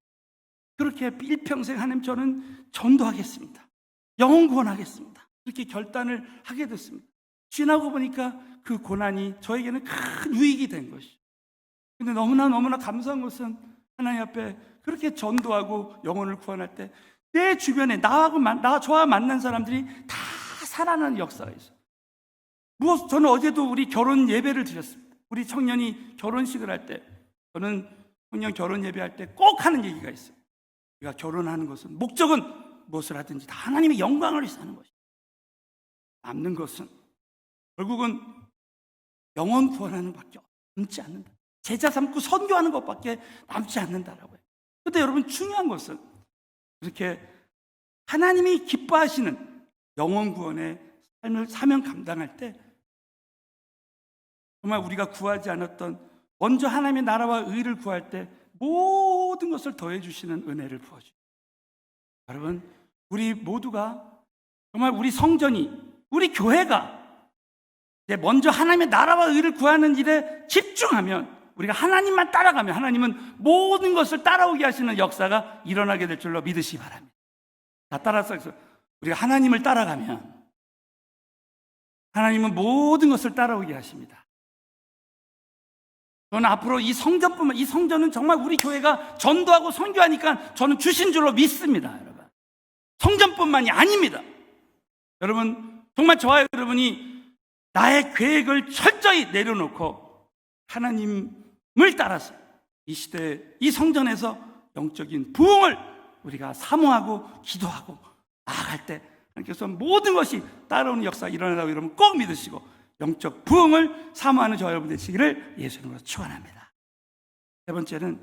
그렇게 일평생 하나님, 저는 전도하겠습니다. 영혼 구원하겠습니다. 그렇게 결단을 하게 됐습니다. 지나고 보니까 그 고난이 저에게는 큰 유익이 된 것이죠. 근데 너무나 감사한 것은 하나님 앞에 그렇게 전도하고 영혼을 구원할 때 내 주변에 저와 만난 사람들이 다 살아나는 역사가 있어요. 저는 어제도 우리 결혼 예배를 드렸습니다. 우리 청년이 결혼식을 할 때, 저는 청년 결혼 예배할 때 꼭 하는 얘기가 있어요. 우리가 결혼하는 것은, 목적은 무엇을 하든지 다 하나님의 영광을 위해서 하는 것이에요. 남는 것은 결국은 영혼 구원하는 것밖에 남지 않는다. 제자 삼고 선교하는 것밖에 남지 않는다라고 해요. 그런데 여러분, 중요한 것은 이렇게 하나님이 기뻐하시는 영혼 구원의 삶을 사명 감당할 때 정말 우리가 구하지 않았던, 먼저 하나님의 나라와 의를 구할 때 모든 것을 더해 주시는 은혜를 부어주세요. 여러분, 우리 모두가 정말 우리 성전이, 우리 교회가 이제 먼저 하나님의 나라와 의를 구하는 일에 집중하면, 우리가 하나님만 따라가면 하나님은 모든 것을 따라오게 하시는 역사가 일어나게 될 줄로 믿으시기 바랍니다. 다 따라서 우리가 하나님을 따라가면 하나님은 모든 것을 따라오게 하십니다. 저는 앞으로 이 성전은 정말 우리 교회가 전도하고 선교하니까 저는 주신 줄로 믿습니다. 여러분, 성전뿐만이 아닙니다. 여러분, 정말 저와 여러분이 나의 계획을 철저히 내려놓고 하나님을 따라서 이 시대에 이 성전에서 영적인 부흥을 우리가 사모하고 기도하고 나아갈 때 하나님께서 모든 것이 따라오는 역사가 일어나라고 여러분 꼭 믿으시고 영적 부흥을 사모하는 저와 여러분 되시기를 예수님으로 축원합니다. 세 번째는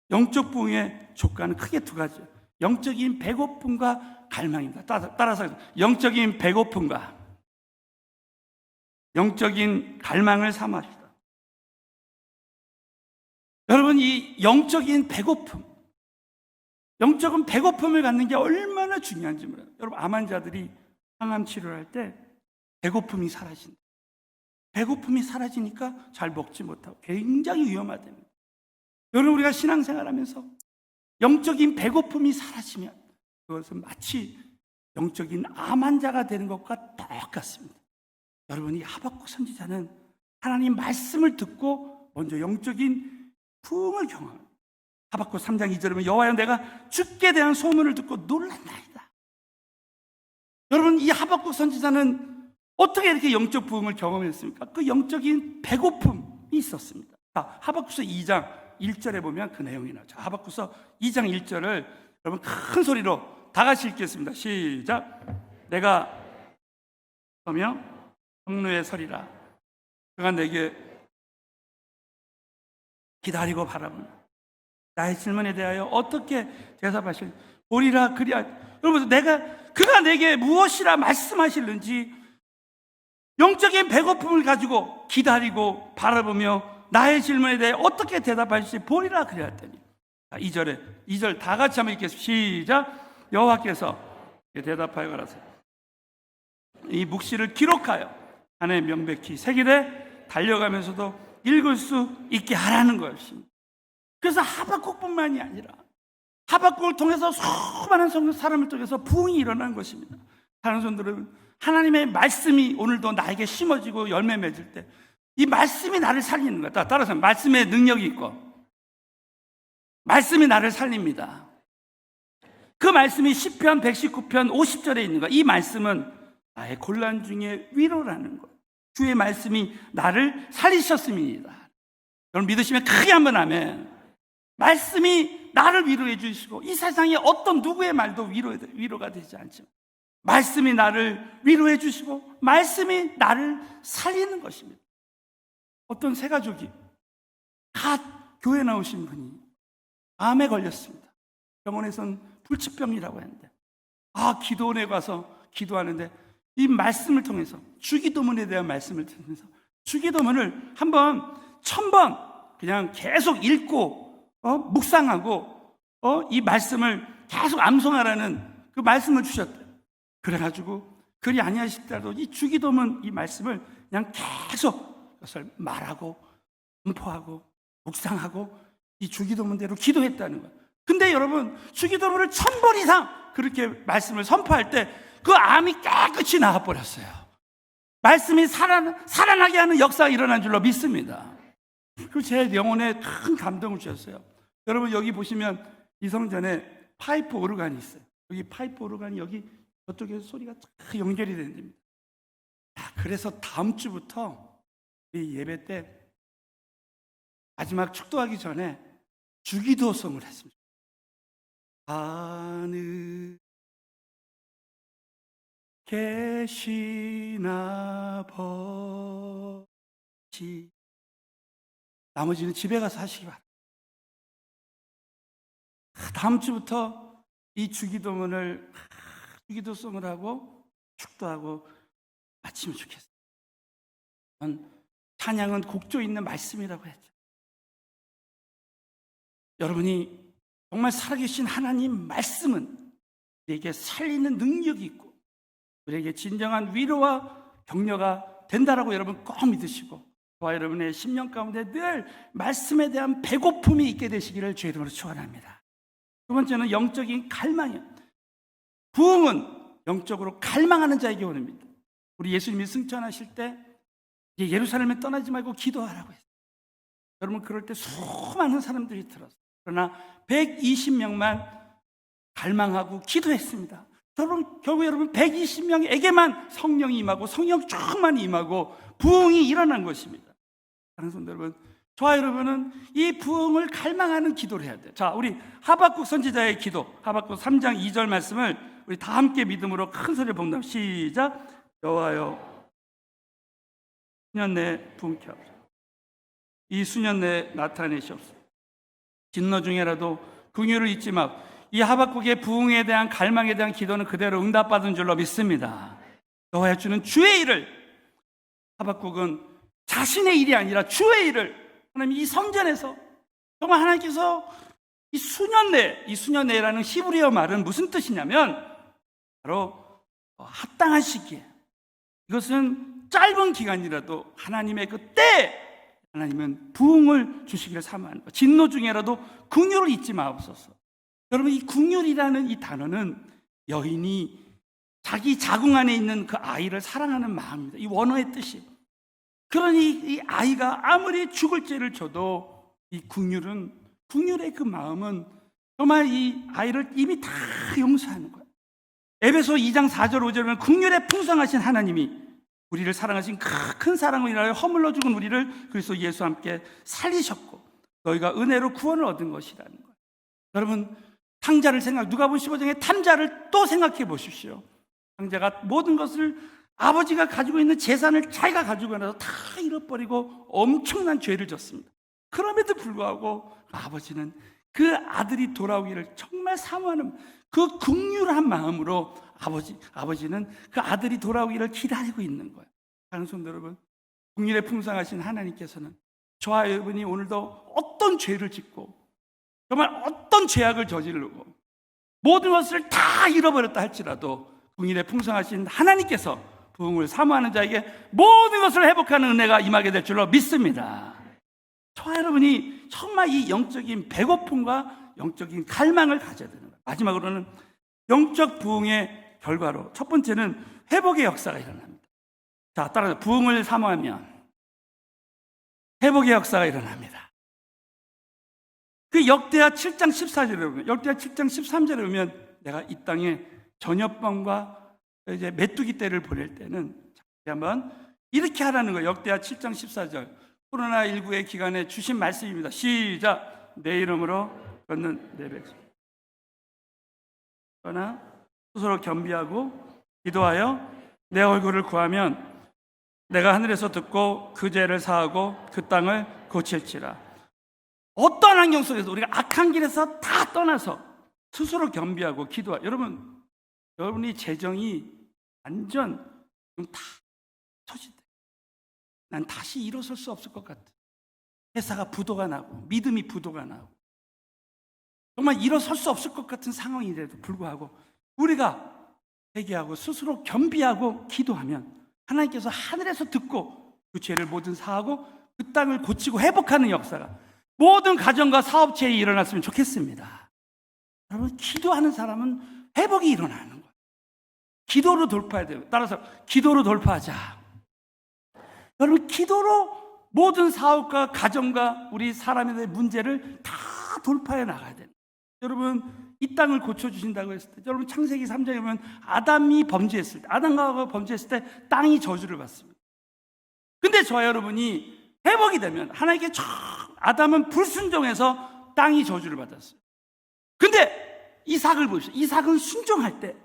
영적 부흥의 조건은 크게 두 가지예요. 영적인 배고픔과 갈망입니다. 따라서 영적인 배고픔과 영적인 갈망을 사모합시다. 여러분, 이 영적인 배고픔, 영적인 배고픔을 갖는 게 얼마나 중요한지 몰라요. 여러분, 암 환자들이 항암 치료를 할 때 배고픔이 사라진다. 배고픔이 사라지니까 잘 먹지 못하고 굉장히 위험하답니다. 여러분, 우리가 신앙생활하면서 영적인 배고픔이 사라지면 그것은 마치 영적인 암 환자가 되는 것과 똑같습니다. 여러분, 이 하박국 선지자는 하나님 말씀을 듣고 먼저 영적인 부흥을 경험합니다. 하박국 3장 2절에 보면 여호와여, 내가 주께 대한 소문을 듣고 놀랐나이다. 여러분, 이 하박국 선지자는 어떻게 이렇게 영적 부흥을 경험했습니까? 그 영적인 배고픔이 있었습니다. 하박국서 2장 1절에 보면 그 내용이 나오죠. 하박국서 2장 1절을 여러분 큰 소리로 다 같이 읽겠습니다. 시작. 내가 서며 성루에 서리라. 그가 내게 기다리고 바라보는 나의 질문에 대하여 어떻게 대답하실 보리라. 그리하. 여러분, 그가 내게 무엇이라 말씀하실는지 영적인 배고픔을 가지고 기다리고 바라보며 나의 질문에 대해 어떻게 대답하실지 보리라 그리하더니. 2절 다 같이 한번 읽겠습니다. 시작. 여호와께서 대답하여 가라사대 이 묵시를 기록하여 안에 명백히 새기되 달려가면서도 읽을 수 있게 하라는 것입니다. 그래서 하박국뿐만이 아니라 하박국을 통해서 수많은 사람을 통해서 부흥이 일어난 것입니다. 다른 손들은 하나님의 말씀이 오늘도 나에게 심어지고 열매 맺을 때 이 말씀이 나를 살리는 거다. 따라서 말씀에 능력이 있고 말씀이 나를 살립니다. 그 말씀이 시편 119편 50절에 있는 거. 이 말씀은 나의 곤란 중에 위로라는 것. 주의 말씀이 나를 살리셨습니다. 여러분 믿으시면 크게 한번 아멘. 말씀이 나를 위로해 주시고 이 세상에 어떤 누구의 말도 위로가 되지 않지만 말씀이 나를 위로해 주시고 말씀이 나를 살리는 것입니다. 어떤 세 가족이 교회 나오신 분이 암에 걸렸습니다. 병원에선 불치병이라고 했는데 기도원에 가서 기도하는데 이 말씀을 통해서 주기도문에 대한 말씀을 통해서 주기도문을 1000번 그냥 계속 읽고 묵상하고 이 말씀을 계속 암송하라는 그 말씀을 주셨대요. 그래가지고 그리 아니하시더라도 이 주기도문 이 말씀을 그냥 계속 그것을 말하고 선포하고 묵상하고 이 주기도문대로 기도했다는 거예요. 근데 여러분 주기도문을 1000번 이상 그렇게 말씀을 선포할 때 그 암이 깨끗이 나아버렸어요. 말씀이 살아나게 하는 역사가 일어난 줄로 믿습니다. 그 제 영혼에 큰 감동을 주셨어요. 여러분 여기 보시면 이 성전에 파이프 오르간이 있어요. 여기 파이프 오르간이 여기 저쪽에서 소리가 쫙 연결이 되는 겁니다. 그래서 다음 주부터 이 예배 때 마지막 축도하기 전에 주기도송을 했습니다. 하늘 계시나 보시. 나머지는 집에 가서 하시기 바랍니다. 다음 주부터 이 주기도송을 하고 축도하고 마치면 좋겠어요. 찬양은 곡조 있는 말씀이라고 했죠. 여러분이 정말 살아계신 하나님 말씀은 우리에게 살리는 능력이 있고 우리에게 진정한 위로와 격려가 된다라고 여러분 꼭 믿으시고 저와 여러분의 심령 가운데 늘 말씀에 대한 배고픔이 있게 되시기를 주의 이름으로 축원합니다. 두 번째는 영적인 갈망이요. 부흥은 영적으로 갈망하는 자에게 오릅니다. 우리 예수님이 승천하실 때 예루살렘에 떠나지 말고 기도하라고 했어요. 여러분 그럴 때 수많은 사람들이 들었어요. 그러나 120명만 갈망하고 기도했습니다. 결국 여러분 120명에게만 성령이 임하고 성령 충만이 임하고 부흥이 일어난 것입니다. 사랑하는 성도 여러분, 저와 여러분은 이 부흥을 갈망하는 기도를 해야 돼요. 자, 우리 하박국 선지자의 기도, 하박국 3장 2절 말씀을 우리 다 함께 믿음으로 큰 소리로 봉답. 시작. 여호와여, 수년 내에 부흥케 하옵소서. 이 수년 내에 나타내시옵소서. 진노 중에라도 긍휼을 잊지 마. 이 하박국의 부흥에 대한 갈망에 대한 기도는 그대로 응답받은 줄로 믿습니다. 여호와여, 주는 주의 일을, 하박국은 자신의 일이 아니라 주의 일을, 하나님 이 성전에서 정말 하나님께서 이 수년 내라는 히브리어 말은 무슨 뜻이냐면 바로 합당한 시기에, 이것은 짧은 기간이라도 하나님의 그 때 하나님은 부흥을 주시기를 사모하는 것. 진노 중에라도 긍휼을 잊지 마옵소서. 여러분 이 긍휼이라는 이 단어는 여인이 자기 자궁 안에 있는 그 아이를 사랑하는 마음입니다. 이 원어의 뜻이. 그러니 이 아이가 아무리 죽을 죄를 져도 이 긍휼의 그 마음은 정말 이 아이를 이미 다 용서하는 거예요. 에베소 2장 4절 5절은 긍휼에 풍성하신 하나님이 우리를 사랑하신 큰 사랑을 인하여 허물러 죽은 우리를 그리스도 예수와 함께 살리셨고 너희가 은혜로 구원을 얻은 것이라는 거예요. 여러분 탕자를 누가복음 15장의 탕자를 또 생각해 보십시오. 탕자가 모든 것을 아버지가 가지고 있는 재산을 자기가 가지고 나서 다 잃어버리고 엄청난 죄를 졌습니다. 그럼에도 불구하고 아버지는 그 아들이 돌아오기를 정말 사모하는 그 긍휼한 마음으로 아버지는 그 아들이 돌아오기를 기다리고 있는 거예요. 사랑하는 성도 여러분, 긍휼에 풍성하신 하나님께서는 저와 여러분이 오늘도 어떤 죄를 짓고 정말 어떤 죄악을 저지르고 모든 것을 다 잃어버렸다 할지라도 긍휼에 풍성하신 하나님께서 부흥을 사모하는 자에게 모든 것을 회복하는 은혜가 임하게 될 줄로 믿습니다. 저와 여러분이 정말 이 영적인 배고픔과 영적인 갈망을 가져야 되는 거예요. 마지막으로는 영적 부흥의 결과로 첫 번째는 회복의 역사가 일어납니다. 자, 따라서 부흥을 사모하면 회복의 역사가 일어납니다. 그 역대하 7장 14절에 보면, 역대하 7장 13절에 보면 내가 이 땅에 전염병과 이제 메뚜기 떼를 보낼 때는 한번 이렇게 하라는 거예요. 역대하 7장 14절. 코로나19의 기간에 주신 말씀입니다. 시작. 내 이름으로 걷는 내 백성. 그러나 스스로 겸비하고 기도하여 내 얼굴을 구하면 내가 하늘에서 듣고 그 죄를 사하고 그 땅을 고칠지라. 어떤 환경 속에서 우리가 악한 길에서 다 떠나서 스스로 겸비하고 기도하. 여러분이 재정이 완전 다 터진대. 난 다시 일어설 수 없을 것 같아. 회사가 부도가 나고 믿음이 부도가 나고 정말 일어설 수 없을 것 같은 상황인데도 불구하고 우리가 회개하고 스스로 겸비하고 기도하면 하나님께서 하늘에서 듣고 그 죄를 모든 사하고 그 땅을 고치고 회복하는 역사가 모든 가정과 사업체에 일어났으면 좋겠습니다. 여러분 기도하는 사람은 회복이 일어나는 거예요. 기도로 돌파해야 돼요. 따라서 기도로 돌파하자. 여러분 기도로 모든 사업과 가정과 우리 사람의 문제를 다 돌파해 나가야 돼요. 여러분, 이 땅을 고쳐주신다고 했을 때, 여러분 창세기 3장에 보면 아담이 범죄했을 때, 아담과 하와가 범죄했을 때 땅이 저주를 받습니다. 근데 저와 여러분이 회복이 되면 하나님께 아담은 불순종해서 땅이 저주를 받았어요. 근데 이삭을 보십시오. 이삭이 순종할 때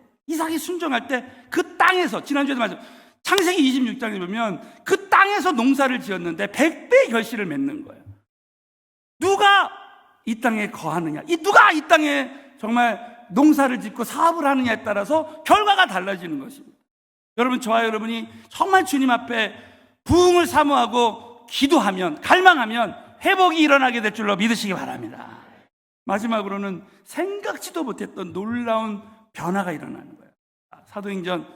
그 땅에서, 지난주에도 말했죠. 창세기 26장에 보면 그 땅에서 농사를 지었는데 100배의 결실을 맺는 거예요. 누가 이 땅에 거하느냐, 누가 이 땅에 정말 농사를 짓고 사업을 하느냐에 따라서 결과가 달라지는 것입니다. 여러분, 저와 여러분이 정말 주님 앞에 부흥을 사모하고 기도하면, 갈망하면 회복이 일어나게 될 줄로 믿으시기 바랍니다. 마지막으로는 생각지도 못했던 놀라운 변화가 일어나는 거예요. 사도행전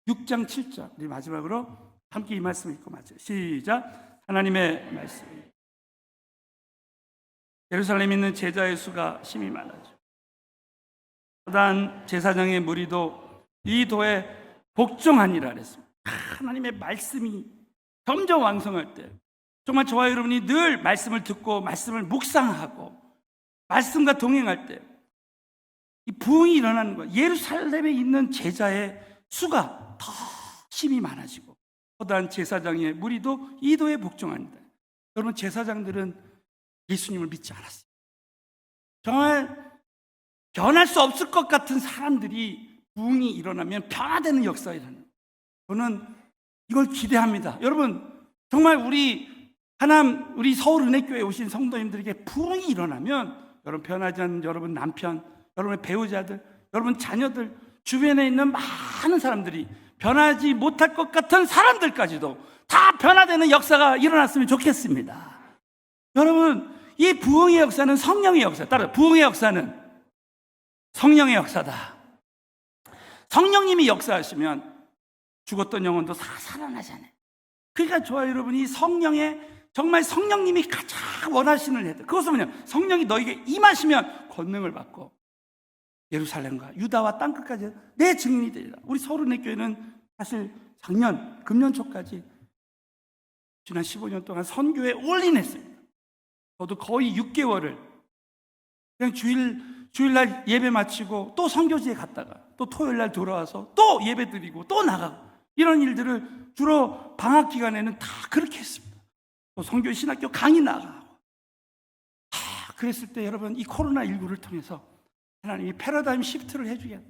6장 7절, 우리 마지막으로 함께 이 말씀 읽고 마쳐요. 시작. 하나님의 말씀. 예루살렘에 있는 제자의 수가 심히 많아져. 사단 제사장의 무리도 이 도에 복종하니라 그랬습니다. 하나님의 말씀이 점점 왕성할 때, 정말 저와 여러분이 늘 말씀을 듣고 말씀을 묵상하고 말씀과 동행할 때 이 부흥이 일어나는 거예요. 예루살렘에 있는 제자의 수가 더 심히 많아지고 허다한 제사장의 무리도 이 도에 복종합니다. 여러분, 제사장들은 예수님을 믿지 않았어요. 정말 변할 수 없을 것 같은 사람들이 부흥이 일어나면 변화되는 역사가 일어나요. 저는 이걸 기대합니다. 여러분, 정말 우리 서울은혜교회에 오신 성도님들에게 부흥이 일어나면, 여러분 변하지 않는 여러분 남편, 여러분의 배우자들, 여러분 자녀들, 주변에 있는 많은 사람들이 변하지 못할 것 같은 사람들까지도 다 변화되는 역사가 일어났으면 좋겠습니다. 여러분, 이 부흥의 역사는 성령의 역사, 따라 부흥의 역사는 성령의 역사다. 성령님이 역사하시면 죽었던 영혼도 살아나잖아요. 그러니까 저와 여러분이 정말 성령님이 가장 원하시는 애들, 그것은 뭐냐, 성령이 너에게 임하시면 권능을 받고 예루살렘과 유다와 땅끝까지 내 증인이 되리라. 우리 서울은혜교회는 사실 금년 초까지 지난 15년 동안 선교에 올인했습니다. 저도 거의 6개월을 그냥 주일날 예배 마치고 또 선교지에 갔다가 또 토요일날 돌아와서 또 예배 드리고 또 나가고, 이런 일들을 주로 방학 기간에는 다 그렇게 했습니다. 또 선교 신학교 강의 나가고. 그랬을 때 여러분, 이 코로나19를 통해서 하나님이 패러다임 시프트를 해주겠다.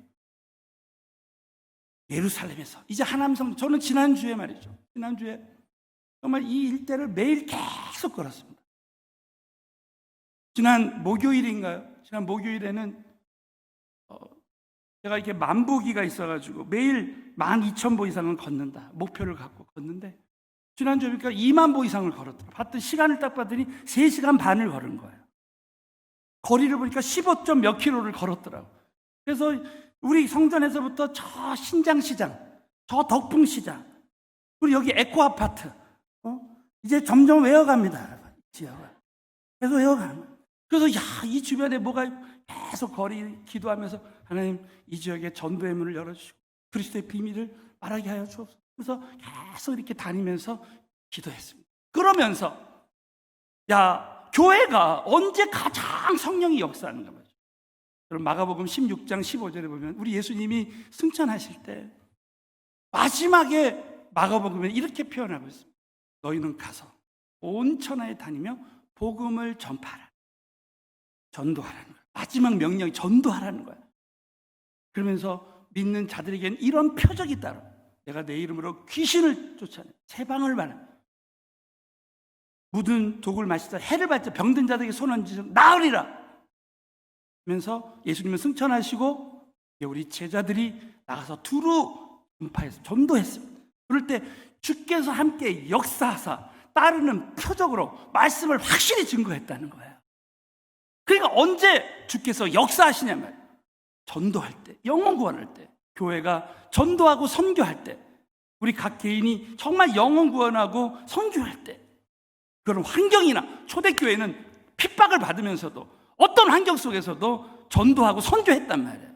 예루살렘에서 이제 하남성, 저는 지난주에 정말 이 일대를 매일 계속 걸었습니다. 지난 목요일에는 제가 이렇게 만보기가 있어가지고 매일 12,000보 이상은 걷는다 목표를 갖고 걷는데, 지난주에 보니까 2만 보 이상을 걸었더라고요. 봤더니 시간을 딱 봤더니 3시간 반을 걸은 거예요. 거리를 보니까 15점 몇 킬로를 걸었더라고요. 그래서 우리 성전에서부터 저 신장시장, 저 덕풍시장, 그리고 여기 에코아파트, 이제 점점 외워갑니다. 지역을 계속 외워가는 거예요. 그래서 이 주변에 뭐가 계속 기도하면서, 하나님 이 지역에 전도의 문을 열어주시고 그리스도의 비밀을 말하게 하여 주옵소서. 그래서 계속 이렇게 다니면서 기도했습니다. 그러면서 교회가 언제 가장 성령이 역사하는가 말이죠. 여러분, 마가복음 16장 15절에 보면 우리 예수님이 승천하실 때 마지막에 마가복음에 이렇게 표현하고 있습니다. 너희는 가서 온 천하에 다니며 복음을 전파하라. 전도하라는 거야. 마지막 명령이 전도하라는 거야. 그러면서 믿는 자들에게는 이런 표적이 따로, 내가 내 이름으로 귀신을 쫓아내 세방을 말합니다. 묻은 독을 마시자 해를 받자 병든 자들에게 손 얹으셔 나으리라 하면서 예수님은 승천하시고 우리 제자들이 나가서 두루 전파해서 전도했습니다. 그럴 때 주께서 함께 역사하사 따르는 표적으로 말씀을 확실히 증거했다는 거예요. 그러니까 언제 주께서 역사하시냐 말이에요. 전도할 때, 영혼 구원할 때, 교회가 전도하고 선교할 때, 우리 각 개인이 정말 영혼 구원하고 선교할 때, 그런 환경이나 초대교회는 핍박을 받으면서도 어떤 환경 속에서도 전도하고 선교했단 말이에요.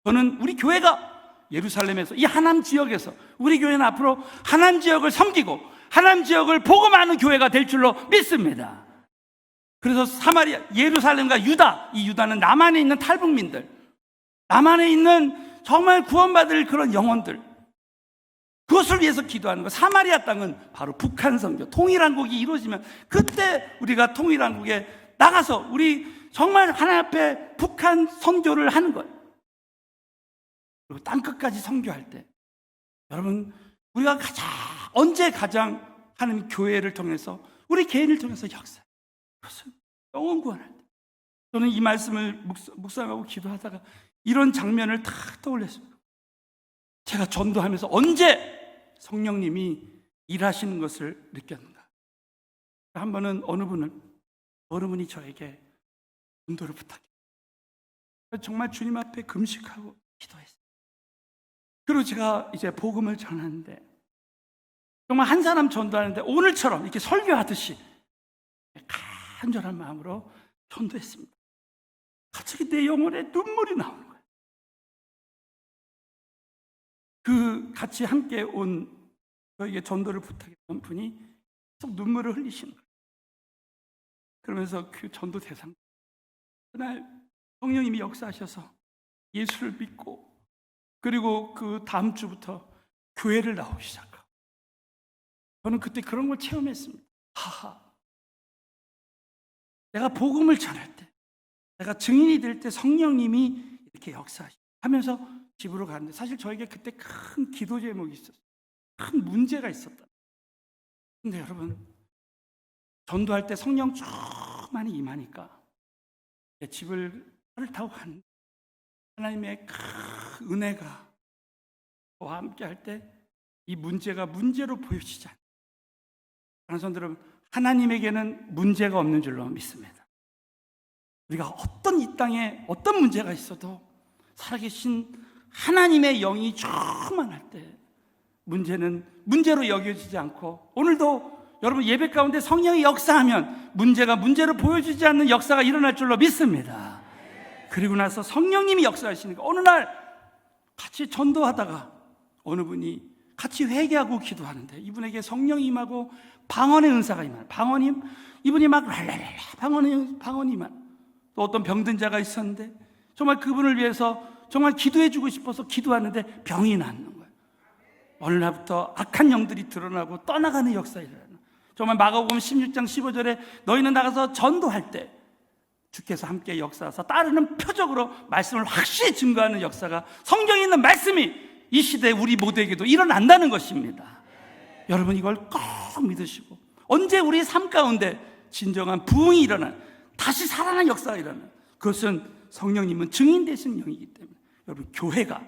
저는 우리 교회가 예루살렘에서, 이 하남 지역에서, 우리 교회는 앞으로 하남 지역을 섬기고 하나님 지역을 복음하는 교회가 될 줄로 믿습니다. 그래서 사마리아, 예루살렘과 유다, 이 유다는 남한에 있는 탈북민들, 남한에 있는 정말 구원받을 그런 영혼들, 그것을 위해서 기도하는 거. 사마리아 땅은 바로 북한 선교, 통일한국이 이루어지면 그때 우리가 통일한국에 나가서 우리 정말 하나님 앞에 북한 선교를 하는 거예요. 그리고 땅끝까지 선교할 때 여러분, 우리가 언제 가장 하나님 교회를 통해서, 우리 개인을 통해서 역사, 그것은 영혼 구원할 때. 저는 이 말씀을 묵상하고 기도하다가 이런 장면을 다 떠올렸습니다. 제가 전도하면서 언제 성령님이 일하시는 것을 느꼈는가. 한 번은 어느 분이 저에게 전도를 부탁해요. 정말 주님 앞에 금식하고 기도했어요. 그리고 제가 이제 복음을 전하는데, 정말 한 사람 전도하는데 오늘처럼 이렇게 설교하듯이 간절한 마음으로 전도했습니다. 갑자기 내 영혼에 눈물이 나오는 거예요. 그 같이 함께 온 저에게 전도를 부탁했던 분이 계속 눈물을 흘리시는 거예요. 그러면서 그 전도 대상, 그날 성령님이 역사하셔서 예수를 믿고, 그리고 그 다음 주부터 교회를 나오기 시작하고, 저는 그때 그런 걸 체험했습니다. 하하, 내가 복음을 전할 때, 내가 증인이 될 때 성령님이 이렇게 역사하면서 집으로 가는데, 사실 저에게 그때 큰 기도 제목이 있었어요. 큰 문제가 있었다. 근데 여러분, 전도할 때 성령 쭉 많이 임하니까 집을 차를 타고 가는데 하나님의 큰 은혜가 저와 함께 할 때 이 문제가 문제로 보여지지 않아요. 그런 사람들은 하나님에게는 문제가 없는 줄로 믿습니다. 우리가 어떤 이 땅에 어떤 문제가 있어도 살아계신 하나님의 영이 충만할 때 문제는 문제로 여겨지지 않고, 오늘도 여러분 예배 가운데 성령이 역사하면 문제가 문제로 보여지지 않는 역사가 일어날 줄로 믿습니다. 그리고 나서 성령님이 역사하시니까 어느 날 같이 전도하다가 어느 분이 같이 회개하고 기도하는데 이분에게 성령이 임하고 방언의 은사가 임하는, 방언임, 이분이 막 방언이 임하는, 또 어떤 병든 자가 있었는데 정말 그분을 위해서 정말 기도해주고 싶어서 기도하는데 병이 낫는 거예요. 어느 날부터 악한 영들이 드러나고 떠나가는 역사가 일어나는, 정말 마가복음 16장 15절에 너희는 나가서 전도할 때 주께서 함께 역사하사 따르는 표적으로 말씀을 확실히 증거하는 역사가, 성경에 있는 말씀이 이 시대에 우리 모두에게도 일어난다는 것입니다. 여러분, 이걸 꼭 믿으시고, 언제 우리 삶 가운데 진정한 부흥이 일어난, 다시 살아난 역사가 일어난, 그것은 성령님은 증인 되신 영이기 때문에, 여러분, 교회가,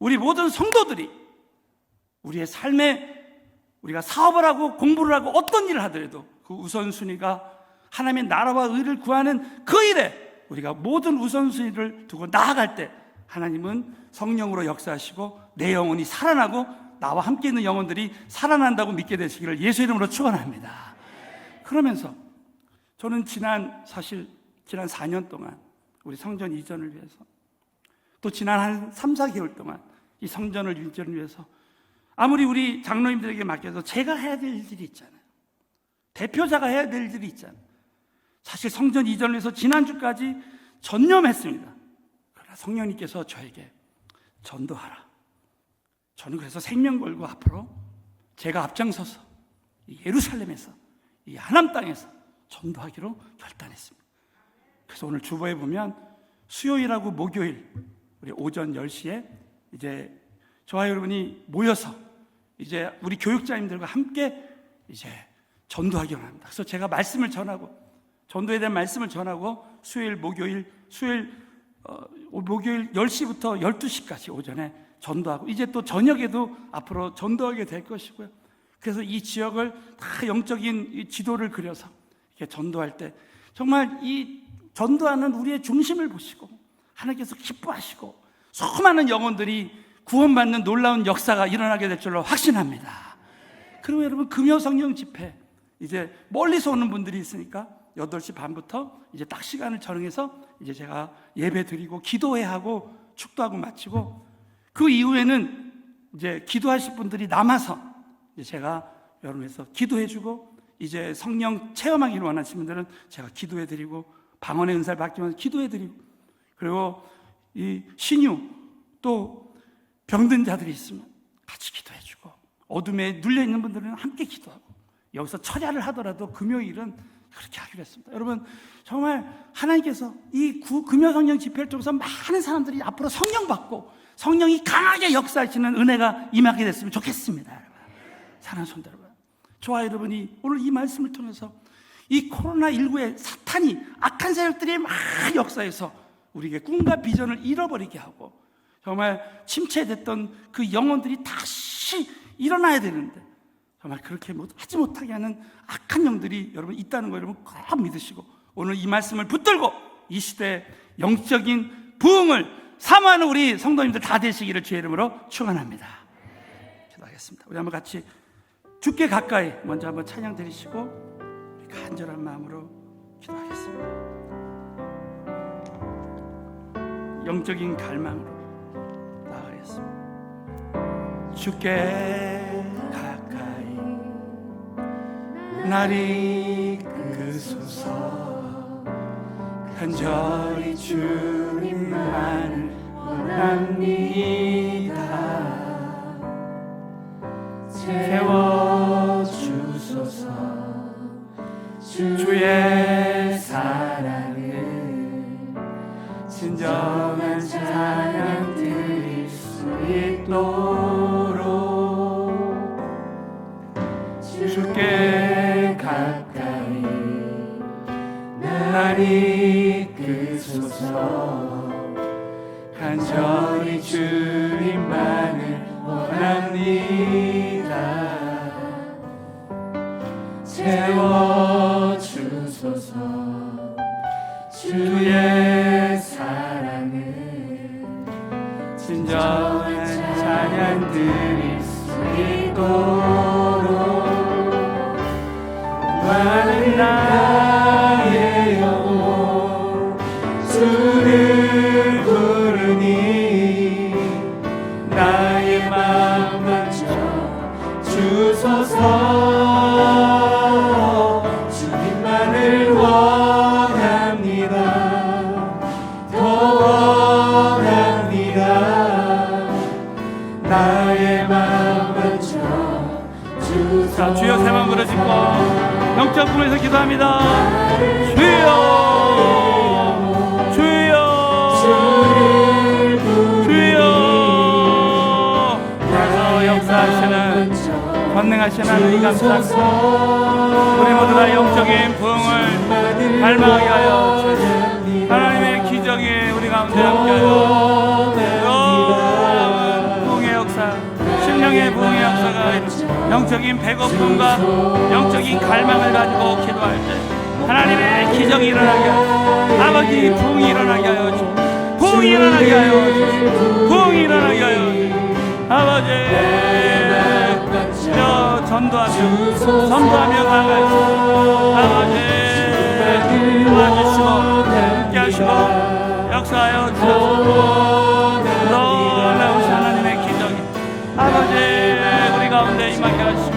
우리 모든 성도들이 우리의 삶에, 우리가 사업을 하고 공부를 하고 어떤 일을 하더라도 그 우선순위가 하나님의 나라와 의를 구하는 그 일에 우리가 모든 우선순위를 두고 나아갈 때 하나님은 성령으로 역사하시고 내 영혼이 살아나고 나와 함께 있는 영혼들이 살아난다고 믿게 되시기를 예수 이름으로 축원합니다. 그러면서 저는 지난 4년 동안 우리 성전 이전을 위해서, 또 지난 한 3, 4개월 동안 이 성전을 이전을 위해서 아무리 우리 장로님들에게 맡겨서 제가 해야 될 일들이 있잖아요. 대표자가 해야 될 일들이 있잖아요. 사실 성전 이전을 위해서 지난주까지 전념했습니다. 그러나 성령님께서 저에게 전도하라. 저는 그래서 생명 걸고 앞으로 제가 앞장서서 이 예루살렘에서, 이 하나님 땅에서 전도하기로 결단했습니다. 그래서 오늘 주보에 보면 수요일하고 목요일 우리 오전 10시에 이제 저와 여러분이 모여서 이제 우리 교육자님들과 함께 이제 전도하기로 합니다. 그래서 제가 말씀을 전하고, 전도에 대한 말씀을 전하고 수요일, 목요일 10시부터 12시까지 오전에 전도하고, 이제 또 저녁에도 앞으로 전도하게 될 것이고요. 그래서 이 지역을 다 영적인 지도를 그려서 이렇게 전도할 때 정말 이 전도하는 우리의 중심을 보시고 하나님께서 기뻐하시고 수많은 영혼들이 구원받는 놀라운 역사가 일어나게 될 줄로 확신합니다. 그리고 여러분, 금요 성령 집회 이제 멀리서 오는 분들이 있으니까 8시 반부터 이제 딱 시간을 정해서 이제 제가 예배 드리고 기도회 하고 축도하고 마치고, 그 이후에는 이제 기도하실 분들이 남아서 이제 제가 여러분께서 기도해주고, 이제 성령 체험하기를 원하시는 분들은 제가 기도해드리고, 방언의 은사를 받기 위해서 기도해드리고, 그리고 이 신유 또 병든 자들이 있으면 같이 기도해주고, 어둠에 눌려있는 분들은 함께 기도하고, 여기서 철야를 하더라도 금요일은 그렇게 하기로 했습니다. 여러분, 정말 하나님께서 이 금요성령 집회를 통해서 많은 사람들이 앞으로 성령 받고 성령이 강하게 역사하시는 은혜가 임하게 됐으면 좋겠습니다. 여러분, 사랑하는 성도 여러분, 저와 여러분이 오늘 이 말씀을 통해서 이 코로나19의 사탄이, 악한 세력들이 막 역사해서 우리에게 꿈과 비전을 잃어버리게 하고 정말 침체됐던 그 영혼들이 다시 일어나야 되는데 정말 그렇게 하지 못하게 하는 악한 영들이 여러분 있다는 거 여러분 꼭 믿으시고, 오늘 이 말씀을 붙들고 이 시대에 영적인 부흥을 사모하는 우리 성도님들 다 되시기를 주의 이름으로 축원합니다. 기도하겠습니다. 우리 한번 같이 주께 가까이 먼저 한번 찬양 드리시고 간절한 마음으로 기도하겠습니다. 영적인 갈망으로 나아가겠습니다. 주께 가까이 날 이끄소서. 간절히 주님만을 원합니다. 채워주소서. 주의 사랑을 진정한 찬양 드릴 수 있도록 주께 가까이 날 이끄소서. 간절히 주님만을 원합니다. 채워주소서. 주의 사랑을 진정한 찬양 드릴 수 있도록 많은 나의 영혼 주를 부르니 나의 마음 만져 주소서. 주님만을 원합니다. 더 원합니다. 나의 마음 만져 주소서. 자, 주여 세 번 부르짖고 영적 부분에서 기도합니다. 주여, 주여, 주여. 그래서 역사하시는 권능하신 하나님 감사합니다. 우리 모두 다 영적인 부흥을 갈망하게 하여 주시옵소서. 하나님의 기적이 우리 가운데 함께하여 부흥의 역사, 심령의 부흥의 역사가 영적인 배고픔과 영적인 갈망을 가지고 기도할 때 하나님의 기적이 일어나게 하여 아버지 부흥이 일어나게 하여 주시옵소서. 부흥이 일어나게 하여 주시옵소서. 부흥이 일어나게 하여 주시옵소서. 아버지 전도하며 나아가시고 아버지 도와주시고 함께하시고 역사하여 주옵소서. 놀라우신 하나님의 기적이 아버지 우리 가운데 임하게 하시고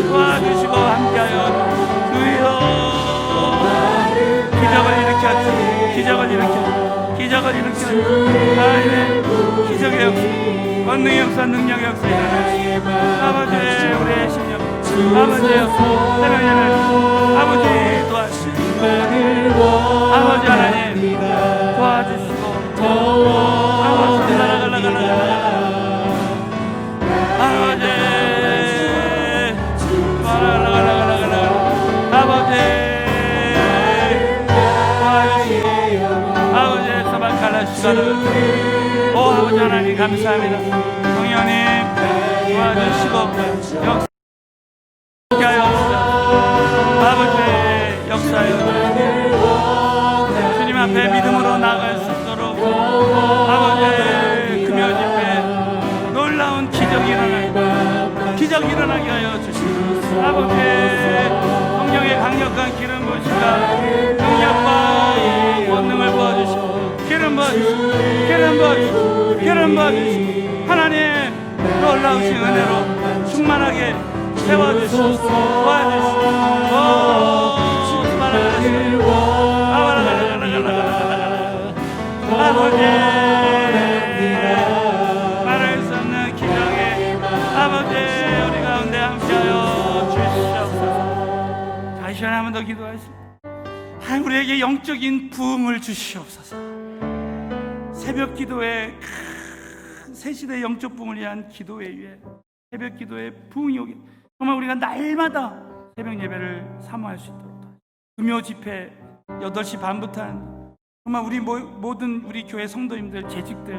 도와주시고 함께하여 주여 기적을 일으켜 주시고 기적을 일으켜 하나님의 기적의 역사, 권능의 역사, 능력의 역사 일어나시고 아버지 우리의 심령 아버지여 사랑의 하나님 아버지 도와주시고 아버지 하나님 도와주시고 아버지 나라갈라갈라 아버지 아버지 아버지 사박할라시가르 오 아버지 하나님 감사합니다. 성령님 도와주시고 역사하여 아버지 역사하여 주님 앞에 믿음으로 나아갈 수 있도록 아버지 금요 집회 놀라운 기적이 일어나게 하여 주시옵소서. 아버지 성령의 강력한 기름 부으시다 능력과 권능을 부어주시고 기름 부어주시고 하나님 놀라우신 은혜로 충만하게 세워주시고 도와주시고 아버지 말할 수 없는 기적에 아버지 우리 가운데 함께하여 주시옵소서. 다시 한 번 더 기도하겠습니다. 하나님 우리에게 영적인 부흥을 주시옵소서. 새벽 기도에 큰 새시대 영적 부흥을 위한 기도회 위에 새벽 기도에 부흥이 오게 정말 우리가 날마다 새벽 예배를 사모할 수 있도록 금요 집회 8시 반부터 한 정말 우리 모든 우리 교회 성도님들, 재직들,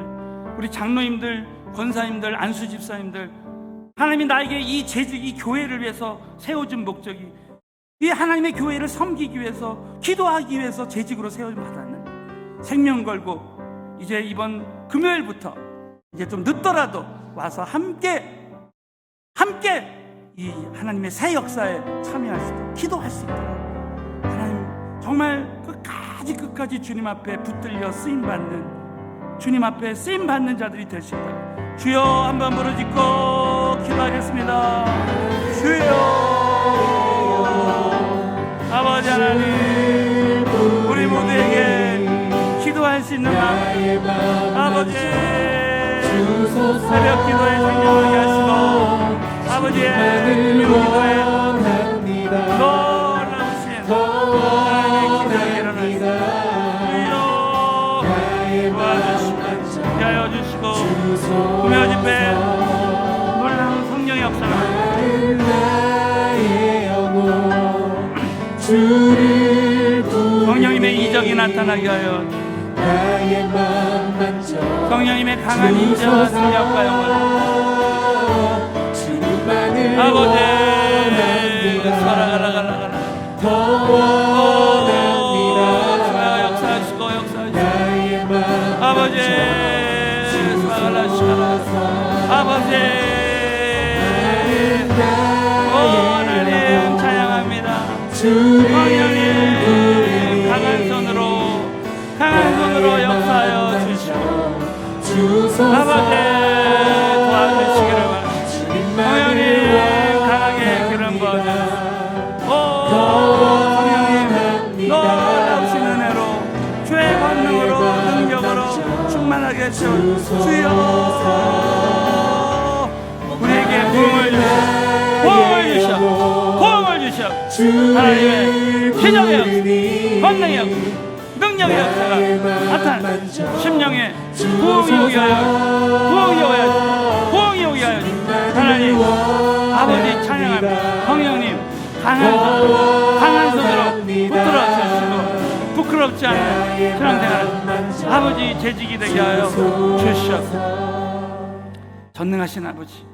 우리 장로님들, 권사님들, 안수 집사님들 하나님이 나에게 이 재직, 이 교회를 위해서 세워준 목적이 이 하나님의 교회를 섬기기 위해서 기도하기 위해서 재직으로 세워준 받았는 생명 걸고 이제 이번 금요일부터 이제 좀 늦더라도 와서 함께 이 하나님의 새 역사에 참여할 수 있도록 기도할 수 있도록 하나님 정말 끝까지 주님 앞에 붙들려 쓰임받는 주님 앞에 쓰임받는 자들이 될 수 있도록 주여 한번 부르짖고 기도하겠습니다. 주여 아버지 하나님 우리 모두에게 기도할 수 있는 마음 아버지 새벽 기도에 생명하게 하시고 아버지의 금요기도에 놀라우신 하나님의 기적이 일어나시고 도와주시고 하여 주시고 금요 집회 놀라운 성령의 역사가 성령님의 이적이 나타나게 하여 성령님의 강한 인자와 능력과 영원 아버지 살아가라 역사하시고 아버지 아버지 하나님 찬양합니다. 성령님 강한 손으로 역사하여 주시고 아버지 도와주시기를 바랍니다. 성령님 강하게 기름 부어주시고 성령님 놀라우신 은혜로 주의 권능으로 능력으로 충만하게 채워주시고 주여 우리에게 부흥을 주셔 하나님의 기적의 권능의 역사 능력의 역사가 나타나 심령에 부흥이 오게 하여 하나님 아버지 찬양합니다. 성령님 강한 손으로 붙들어 주시고 부끄럽지 않은 신앙생활 아버지 재직이 되게 하여 주시옵소서. 전능하신 아버지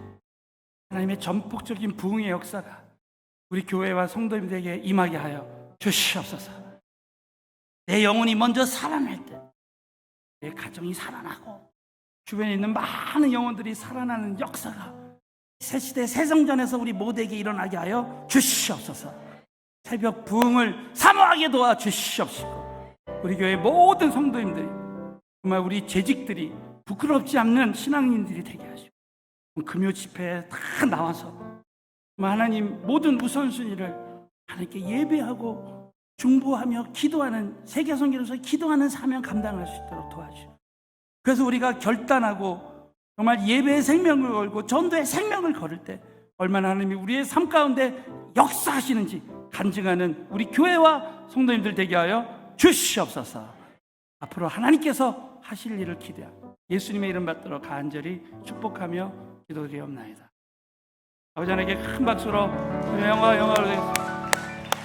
하나님의 전폭적인 부흥의 역사가 우리 교회와 성도님들에게 임하게 하여 주시옵소서. 내 영혼이 먼저 살아날 때 내 가정이 살아나고 주변에 있는 많은 영혼들이 살아나는 역사가 새시대 새성전에서 우리 모두에게 일어나게 하여 주시옵소서. 새벽 부흥을 사모하게 도와주시옵시고 우리 교회 모든 성도님들이 정말 우리 재직들이 부끄럽지 않는 신앙인들이 되게 하시고 금요 집회에 다 나와서 하나님 모든 우선순위를 하나님께 예배하고 중보하며 기도하는 세계선교로서 기도하는 사명 감당할 수 있도록 도와주시고 그래서 우리가 결단하고 정말 예배의 생명을 걸고 전도의 생명을 걸을 때 얼마나 하나님이 우리의 삶 가운데 역사하시는지 간증하는 우리 교회와 성도님들 되게 하여 주시옵소서. 앞으로 하나님께서 하실 일을 기대하고 예수님의 이름 받들어 간절히 축복하며 기도드리옵나이다. 아버지 하나님께 큰 박수로 영광을 드리겠습니다.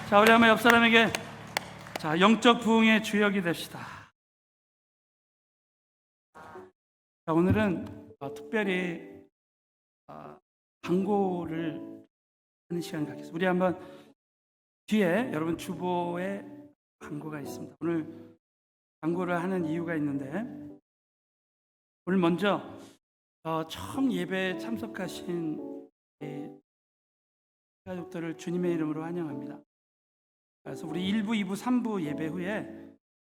자, 우리 한번 옆 사람에게 자, 영적 부흥의 주역이 됩시다. 자, 오늘은 특별히 광고를 하는 시간을 갖겠습니다. 우리 한번 뒤에 여러분 주보에 광고가 있습니다. 오늘 광고를 하는 이유가 있는데 오늘 먼저 처음 예배에 참석하신 가족들을 주님의 이름으로 환영합니다. 그래서 우리 1부, 2부, 3부 예배 후에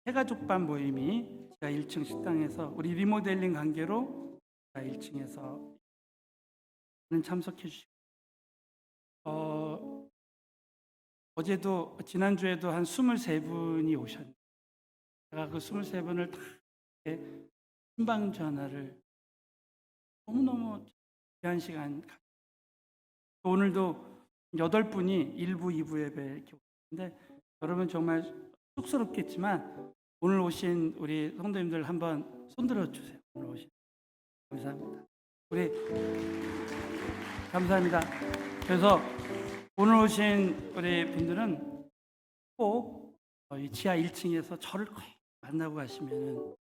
해가족반 모임이 지하 1층 식당에서 우리 리모델링 관계로 지하 1층에서 참석해 주시고 어제도 지난주에도 한 23분이 오셨는데 제가 그 23분을 다 순방 전화를 너무너무 귀한 시간 오늘도 8분이 1부, 2부 예배 이렇게 오셨는데 여러분 정말 쑥스럽겠지만 오늘 오신 우리 성도님들 한번 손들어 주세요. 오늘 오신 감사합니다. 우리 감사합니다. 그래서 오늘 오신 우리 분들은 꼭 이 지하 1층에서 저를 꼭 만나고 가시면은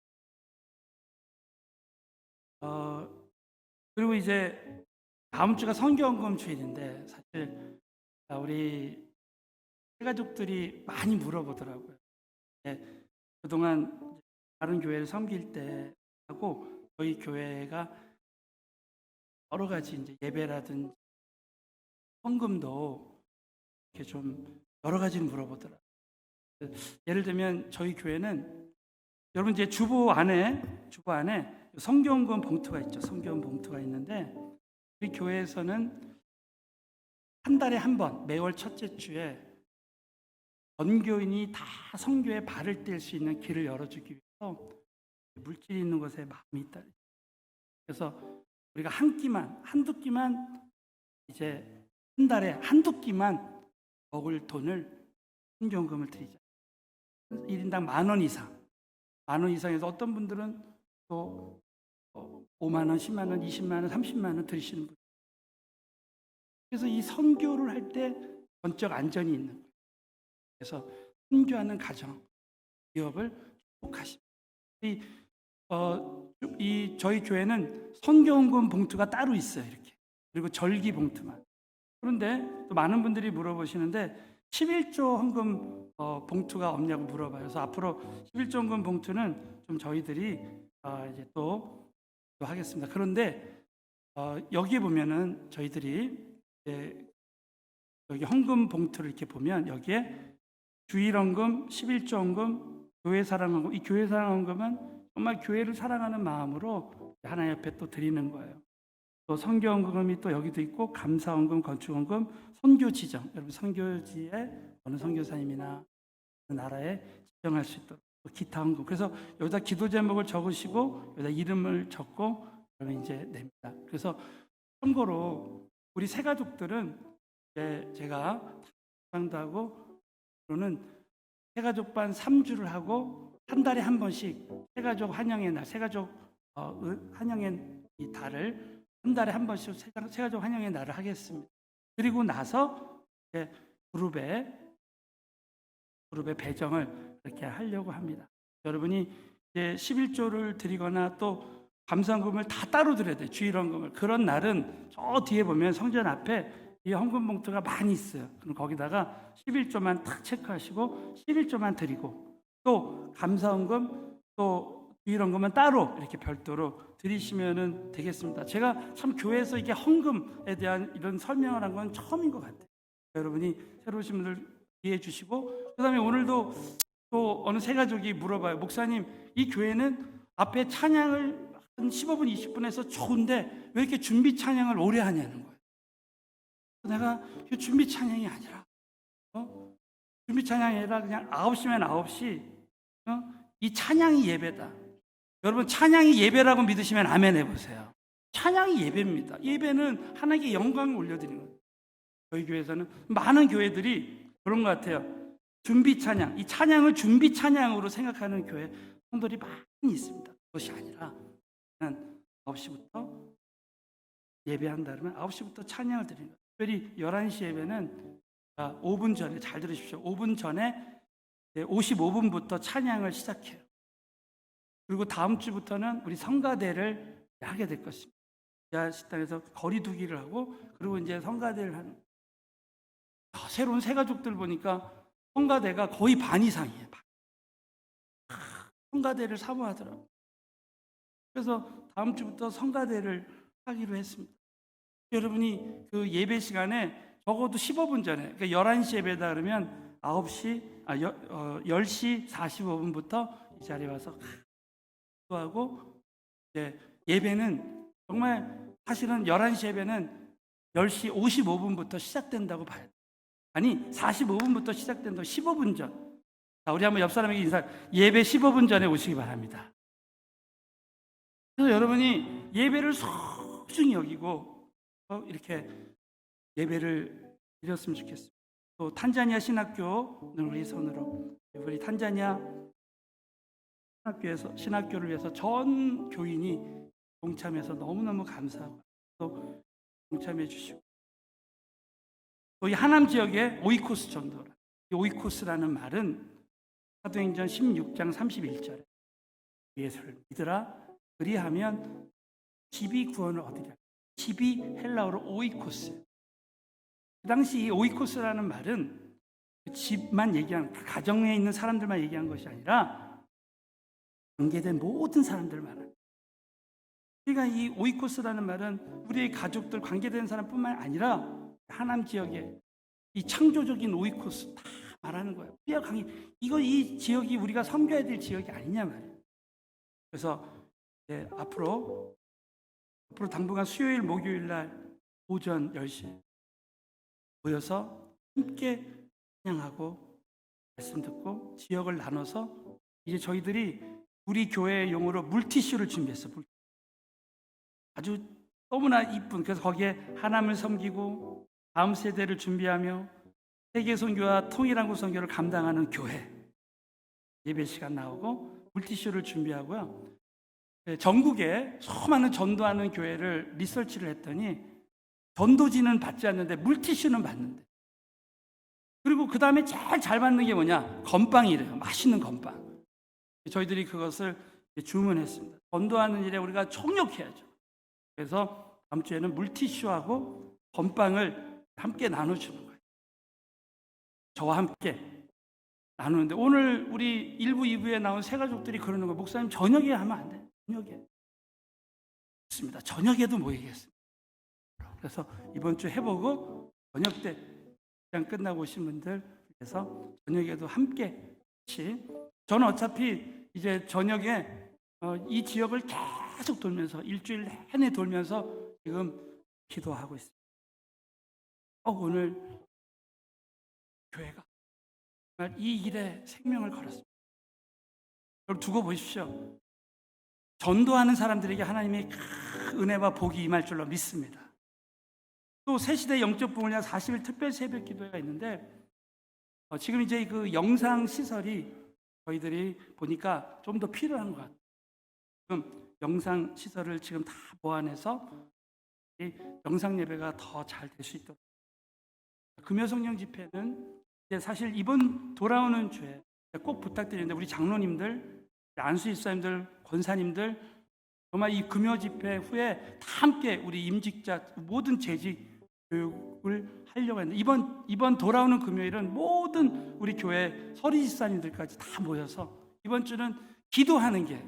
그리고 이제 다음 주가 성경금 주일인데 사실 우리 가족들이 많이 물어보더라고요. 네, 그동안 다른 교회를 섬길 때 하고 저희 교회가 여러 가지 이제 예배라든지 헌금도 이렇게 좀 여러 가지를 물어보더라고요. 예를 들면 저희 교회는 여러분 이제 주보 안에 성경금 봉투가 있죠. 성경금 봉투가 있는데 우리 교회에서는 한 달에 한 번 매월 첫째 주에 전교인이 다 선교에 발을 뗄 수 있는 길을 열어주기 위해서 물질이 있는 곳에 마음이 있다. 그래서 우리가 한두 끼만 이제 한 달에 한두 끼만 먹을 돈을 성경금을 드리자. 1인당 10,000원 이상. 10,000원 이상에서 어떤 분들은 또 5만 원, 10만 원, 20만 원, 30만 원 드리시는 분. 그래서 이 선교를 할 때 전적 안전이 있는 거예요. 그래서 선교하는 가정, 기업을 축복하십니다. 이 저희 교회는 선교헌금 봉투가 따로 있어요. 이렇게. 그리고 절기 봉투만. 그런데 또 많은 분들이 물어보시는데 11조 헌금 봉투가 없냐고 물어봐요. 그래서 앞으로 11조 헌금 봉투는 좀 저희들이 이제 또 하겠습니다. 그런데 여기에 보면은 저희들이 이제 여기 헌금 봉투를 이렇게 보면 여기에 주일 헌금, 11조 헌금, 교회 사랑 헌금. 이 교회 사랑 헌금은 정말 교회를 사랑하는 마음으로 하나님 앞에 또 드리는 거예요. 또 선교헌금이 또 여기도 있고 감사헌금, 건축헌금, 선교지정. 여러분 선교지에 어느 선교사님이나 그 나라에 지정할 수 있도록 기타 헌금. 그래서 여기다 기도 제목을 적으시고 여기다 이름을 적고 그러면 이제 냅니다. 그래서 참고로 우리 새 가족들은 제가 방도 하고 그러는 새 가족반 3주를 하고 한 달에 한 번씩 새 가족 환영의 날, 새 가족 환영의 이 달을 한 달에 한 번씩 새 가족 환영의 날을 하겠습니다. 그리고 나서 이제 그룹에 배정을 이렇게 하려고 합니다. 여러분이 이제 11조를 드리거나 또 감사헌금을 다 따로 드려야 돼요. 주일헌금을. 그런 날은 저 뒤에 보면 성전 앞에 이 헌금 봉투가 많이 있어요. 그럼 거기다가 11조만 탁 체크하시고 11조만 드리고 또 감사헌금 또 주일헌금은 따로 이렇게 별도로 드리시면 되겠습니다. 제가 참 교회에서 이게 헌금에 대한 이런 설명을 한 건 처음인 것 같아요. 여러분이 새로 오신 분들 이해해 주시고 그 다음에 오늘도 또 어느 새 가족이 물어봐요. 목사님, 이 교회는 앞에 찬양을 한 15분, 20분 해서 좋은데 왜 이렇게 준비 찬양을 오래 하냐는 거예요. 내가 이 준비 찬양이 아니라 준비 찬양이 아니라 그냥 9시면 9시 이 찬양이 예배다. 여러분 찬양이 예배라고 믿으시면 아멘 해보세요. 찬양이 예배입니다. 예배는 하나님께 영광을 올려드리는 거예요. 저희 교회에서는 많은 교회들이 그런 것 같아요. 준비 찬양, 이 찬양을 준비 찬양으로 생각하는 교회 성도들이 많이 있습니다. 그것이 아니라 9시부터 예배한다 그러면 9시부터 찬양을 드리는 거예요. 특별히 11시 예배는 5분 전에, 잘 들으십시오. 5분 전에 55분부터 찬양을 시작해요. 그리고 다음 주부터는 우리 성가대를 하게 될 것입니다. 식당에서 거리두기를 하고 그리고 이제 성가대를 하는 새로운 새 가족들 보니까 성가대가 거의 반 이상이에요. 성가대를 사모하더라고요. 그래서 다음 주부터 성가대를 하기로 했습니다. 여러분이 그 예배 시간에 적어도 15분 전에, 그러니까 11시 예배다 그러면 10시 45분부터 이 자리에 와서 하고 이제 예배는 정말 사실은 11시 예배는 10시 55분부터 시작된다고 봐요. 아니 45분부터 시작된다고 15분 전. 자, 우리 한번 옆 사람에게 인사. 예배 15분 전에 오시기 바랍니다. 그래서 여러분이 예배를 소중히 여기고 이렇게 예배를 드렸으면 좋겠습니다. 또 탄자니아 신학교는 우리 손으로, 우리 탄자니아 신학교를 위해서 전 교인이 동참해서 너무너무 감사하고 또 동참해 주시고, 또 이 하남 지역의 오이코스 전도, 이 오이코스라는 말은 사도행전 16장 31절에 예수를 믿으라 그리하면 집이 구원을 얻으리라. 집이 헬라어로 오이코스예요. 그 당시 이 오이코스라는 말은 집만 얘기한, 가정에 있는 사람들만 얘기한 것이 아니라 관계된 모든 사람들 말합니다. 그러니까 이 오이코스라는 말은 우리의 가족들, 관계된 사람뿐만 아니라 하남 지역의 이 창조적인 오이코스 다 말하는 거예요. 우리가 이 지역이 우리가 섬겨야 될 지역이 아니냐 말이에요. 그래서 이제 앞으로 당분간 수요일, 목요일 날 오전 10시 모여서 함께 찬양하고 말씀 듣고 지역을 나눠서 이제 저희들이 우리 교회 용어로 물티슈를 준비했어요. 아주 너무나 이쁜, 그래서 거기에 하나님을 섬기고 다음 세대를 준비하며 세계 선교와 통일한국 선교를 감당하는 교회 예배 시간 나오고 물티슈를 준비하고요. 전국에 수많은 전도하는 교회를 리서치를 했더니 전도지는 받지 않는데 물티슈는 받는데, 그리고 그 다음에 제일 잘 받는 게 뭐냐? 건빵이래요. 맛있는 건빵. 저희들이 그것을 주문했습니다. 전도하는 일에 우리가 총력해야죠. 그래서 다음 주에는 물티슈하고 건빵을 함께 나눠주는 거예요. 저와 함께 나누는데, 오늘 우리 1부, 2부에 나온 새 가족들이 그러는 거예요. 목사님 저녁에 하면 안 돼요. 저녁에. 좋습니다. 저녁에도 모이겠습니다. 그래서 이번 주 해보고 저녁 때 그냥 끝나고 오신 분들 그래서 저녁에도 함께 같이, 저는 어차피 이제 저녁에 이 지역을 계속 돌면서 일주일 내내 돌면서 지금 기도하고 있습니다. 오늘 교회가 정말 이 일에 생명을 걸었습니다. 여러분 두고 보십시오. 전도하는 사람들에게 하나님의 큰 은혜와 복이 임할 줄로 믿습니다. 또 새시대 영적 부흥을 위한 40일 특별 새벽 기도회가 있는데, 지금 이제 그 영상 시설이 저희들이 보니까 좀 더 필요한 것 같아요. 지금 영상 시설을 지금 다 보완해서 이 영상 예배가 더 잘 될 수 있도록. 금요성령 집회는 이제 사실 이번 돌아오는 주에 꼭 부탁드리는데, 우리 장로님들, 안수 집사님들, 권사님들 정말 이 금요 집회 후에 다 함께 우리 임직자 모든 재직 교육을 하려고 했는데, 이번 돌아오는 금요일은 모든 우리 교회 서리 집사님들까지 다 모여서 이번 주는 기도하는 게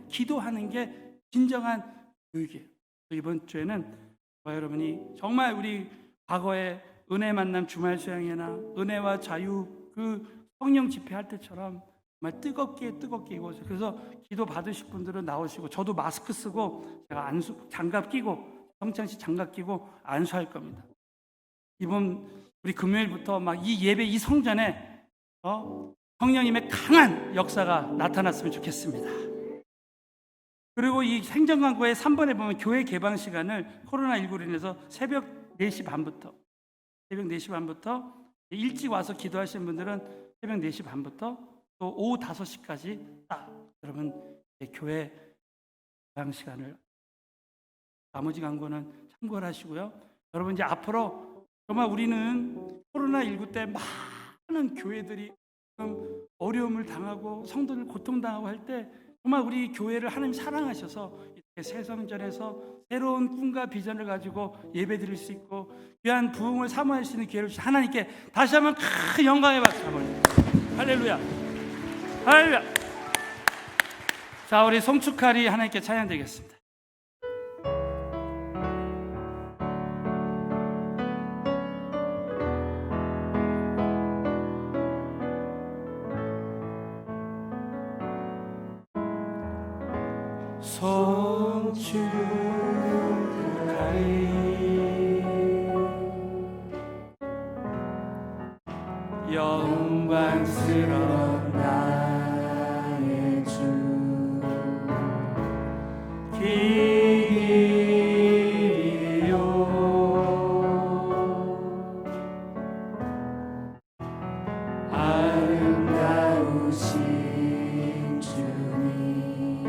진정한 교육이에요. 이번 주에는 여러분이 정말 우리 과거에 은혜 만남 주말 수양회나 은혜와 자유 그 성령 집회 할 때처럼 정말 뜨겁게 이곳에, 그래서 기도 받으실 분들은 나오시고, 저도 마스크 쓰고 제가 장갑 끼고, 성찬씨 장갑 끼고 안수할 겁니다. 이번 우리 금요일부터 막 이 예배 이 성전에 성령님의 강한 역사가 나타났으면 좋겠습니다. 그리고 이 생전광고의 3번에 보면 교회 개방 시간을 코로나19로 인해서 새벽 4시 반부터 일찍 와서 기도하시는 분들은 새벽 4시 반부터 또 오후 5시까지 딱 여러분 교회 개방 시간을, 나머지 광고는 참고를 하시고요. 여러분 이제 앞으로 정말 우리는 코로나19 때 많은 교회들이 어려움을 당하고 성도들 고통당하고 할 때 정말 우리 교회를 하나님 사랑하셔서 이렇게 새 성전에서 새로운 꿈과 비전을 가지고 예배드릴 수 있고 귀한 부흥을 사모할 수 있는 기회를 주신 하나님께 다시 한번 큰 영광의 박수 한번. 할렐루야, 할렐루야. 자, 우리 송축하리 하나님께 찬양드리겠습니다. 송축하리 영광스러운 나의 주 길이요 아름다우신 주님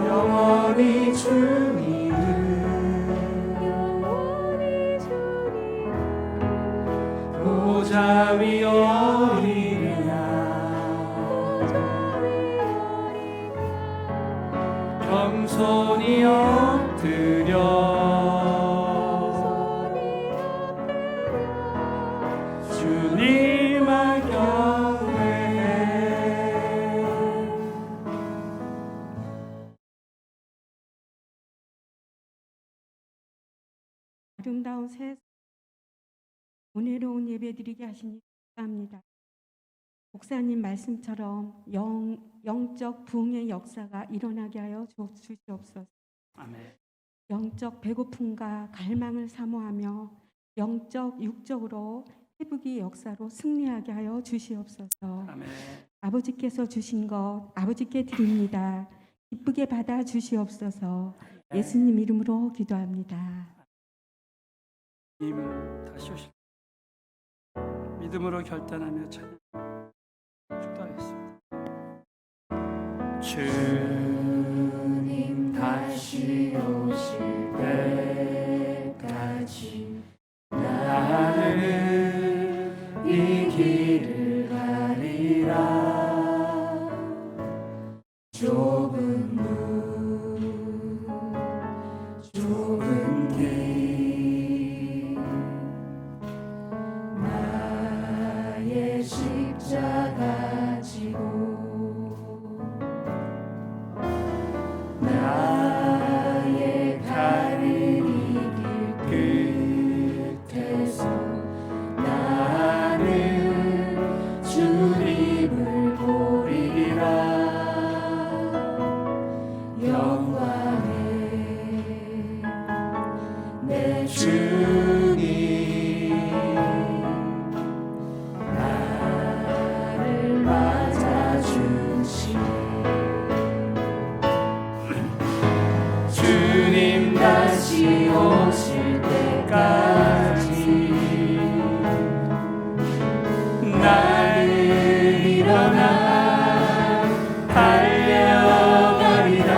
영원히 주님 보좌 위 어리랴 겸손히 엎드려 주님만 경배해. 아름다운 새 은혜로운 예배드리게 하시니 감사합니다. 목사님 말씀처럼 영적 부흥의 역사가 일어나게 하여 주시옵소서. 아멘. 영적 배고픔과 갈망을 사모하며 영적 육적으로 회복의 역사로 승리하게 하여 주시옵소서. 아멘. 아버지께서 주신 것 아버지께 드립니다. 기쁘게 받아 주시옵소서. 예수님 이름으로 기도합니다. 님 다시 오실 믿음으로 결단하며 찬양 축도하겠습니다. 주님 다시 오실 때까지 나는 이 길을 가리라. 좁은 문 좁은 길 나의 십자가 지고 나의 가는 이 길 끝에서 나는 주님을 보리라. 영광에 내 주님 나를 맞아주시. 주님 다시 오실 때까지 나는 일어나 달려가리라.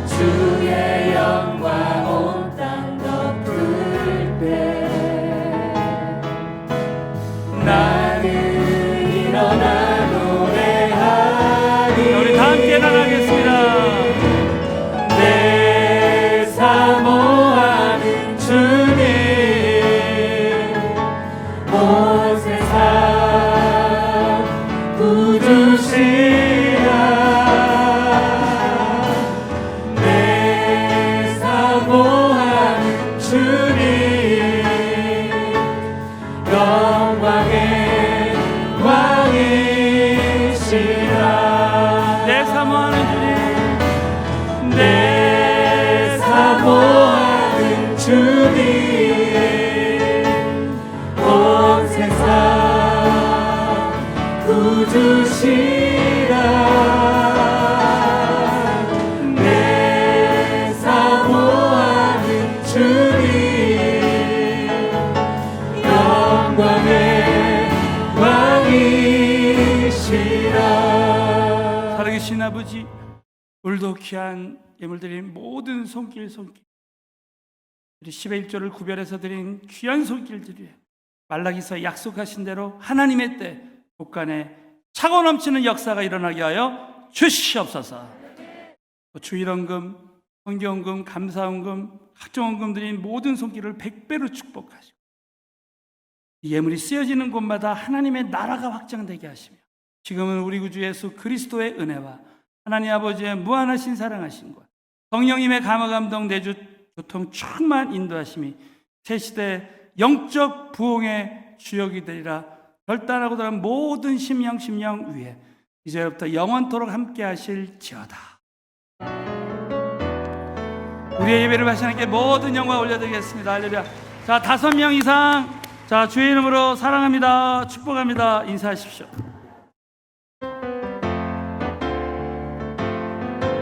주의 영광 온 땅 덮을 때 나는 일어나 노래하리. 우리 다 함께 나가겠습니다. 내 사모하는 주님 온 세상 구주시라. 내 사모하는 주님 영광의 왕이시라. 내 사모하는 주님 내 사모하는 주님 온 세상 구주시라. 내 사모하는 주님 영광의 왕이시라. 살아계신 아버지, 오늘도 귀한 예물 드린 모든 손길 우리 10의 1조를 구별해서 드린 귀한 손길들이 말라기서 약속하신 대로 하나님의 때 곳간에 차고 넘치는 역사가 일어나게 하여 주시옵소서. 주일원금, 성경원금, 감사원금, 각종원금 드린 모든 손길을 100배로 축복하시고 이 예물이 쓰여지는 곳마다 하나님의 나라가 확장되게 하시며 지금은 우리 구주 예수 그리스도의 은혜와 하나님 아버지의 무한하신 사랑하심과 성령님의 감화감동 내주 교통 충만 인도하심이 새 시대 영적 부흥의 주역이 되리라 결단하고 들어간 모든 심령 위에 이제부터 영원토록 함께 하실지어다. 우리의 예배를 하시는 하나님께 모든 영광 올려드리겠습니다. 할렐루야. 자, 5명 이상 자, 주의 이름으로 사랑합니다. 축복합니다. 인사하십시오.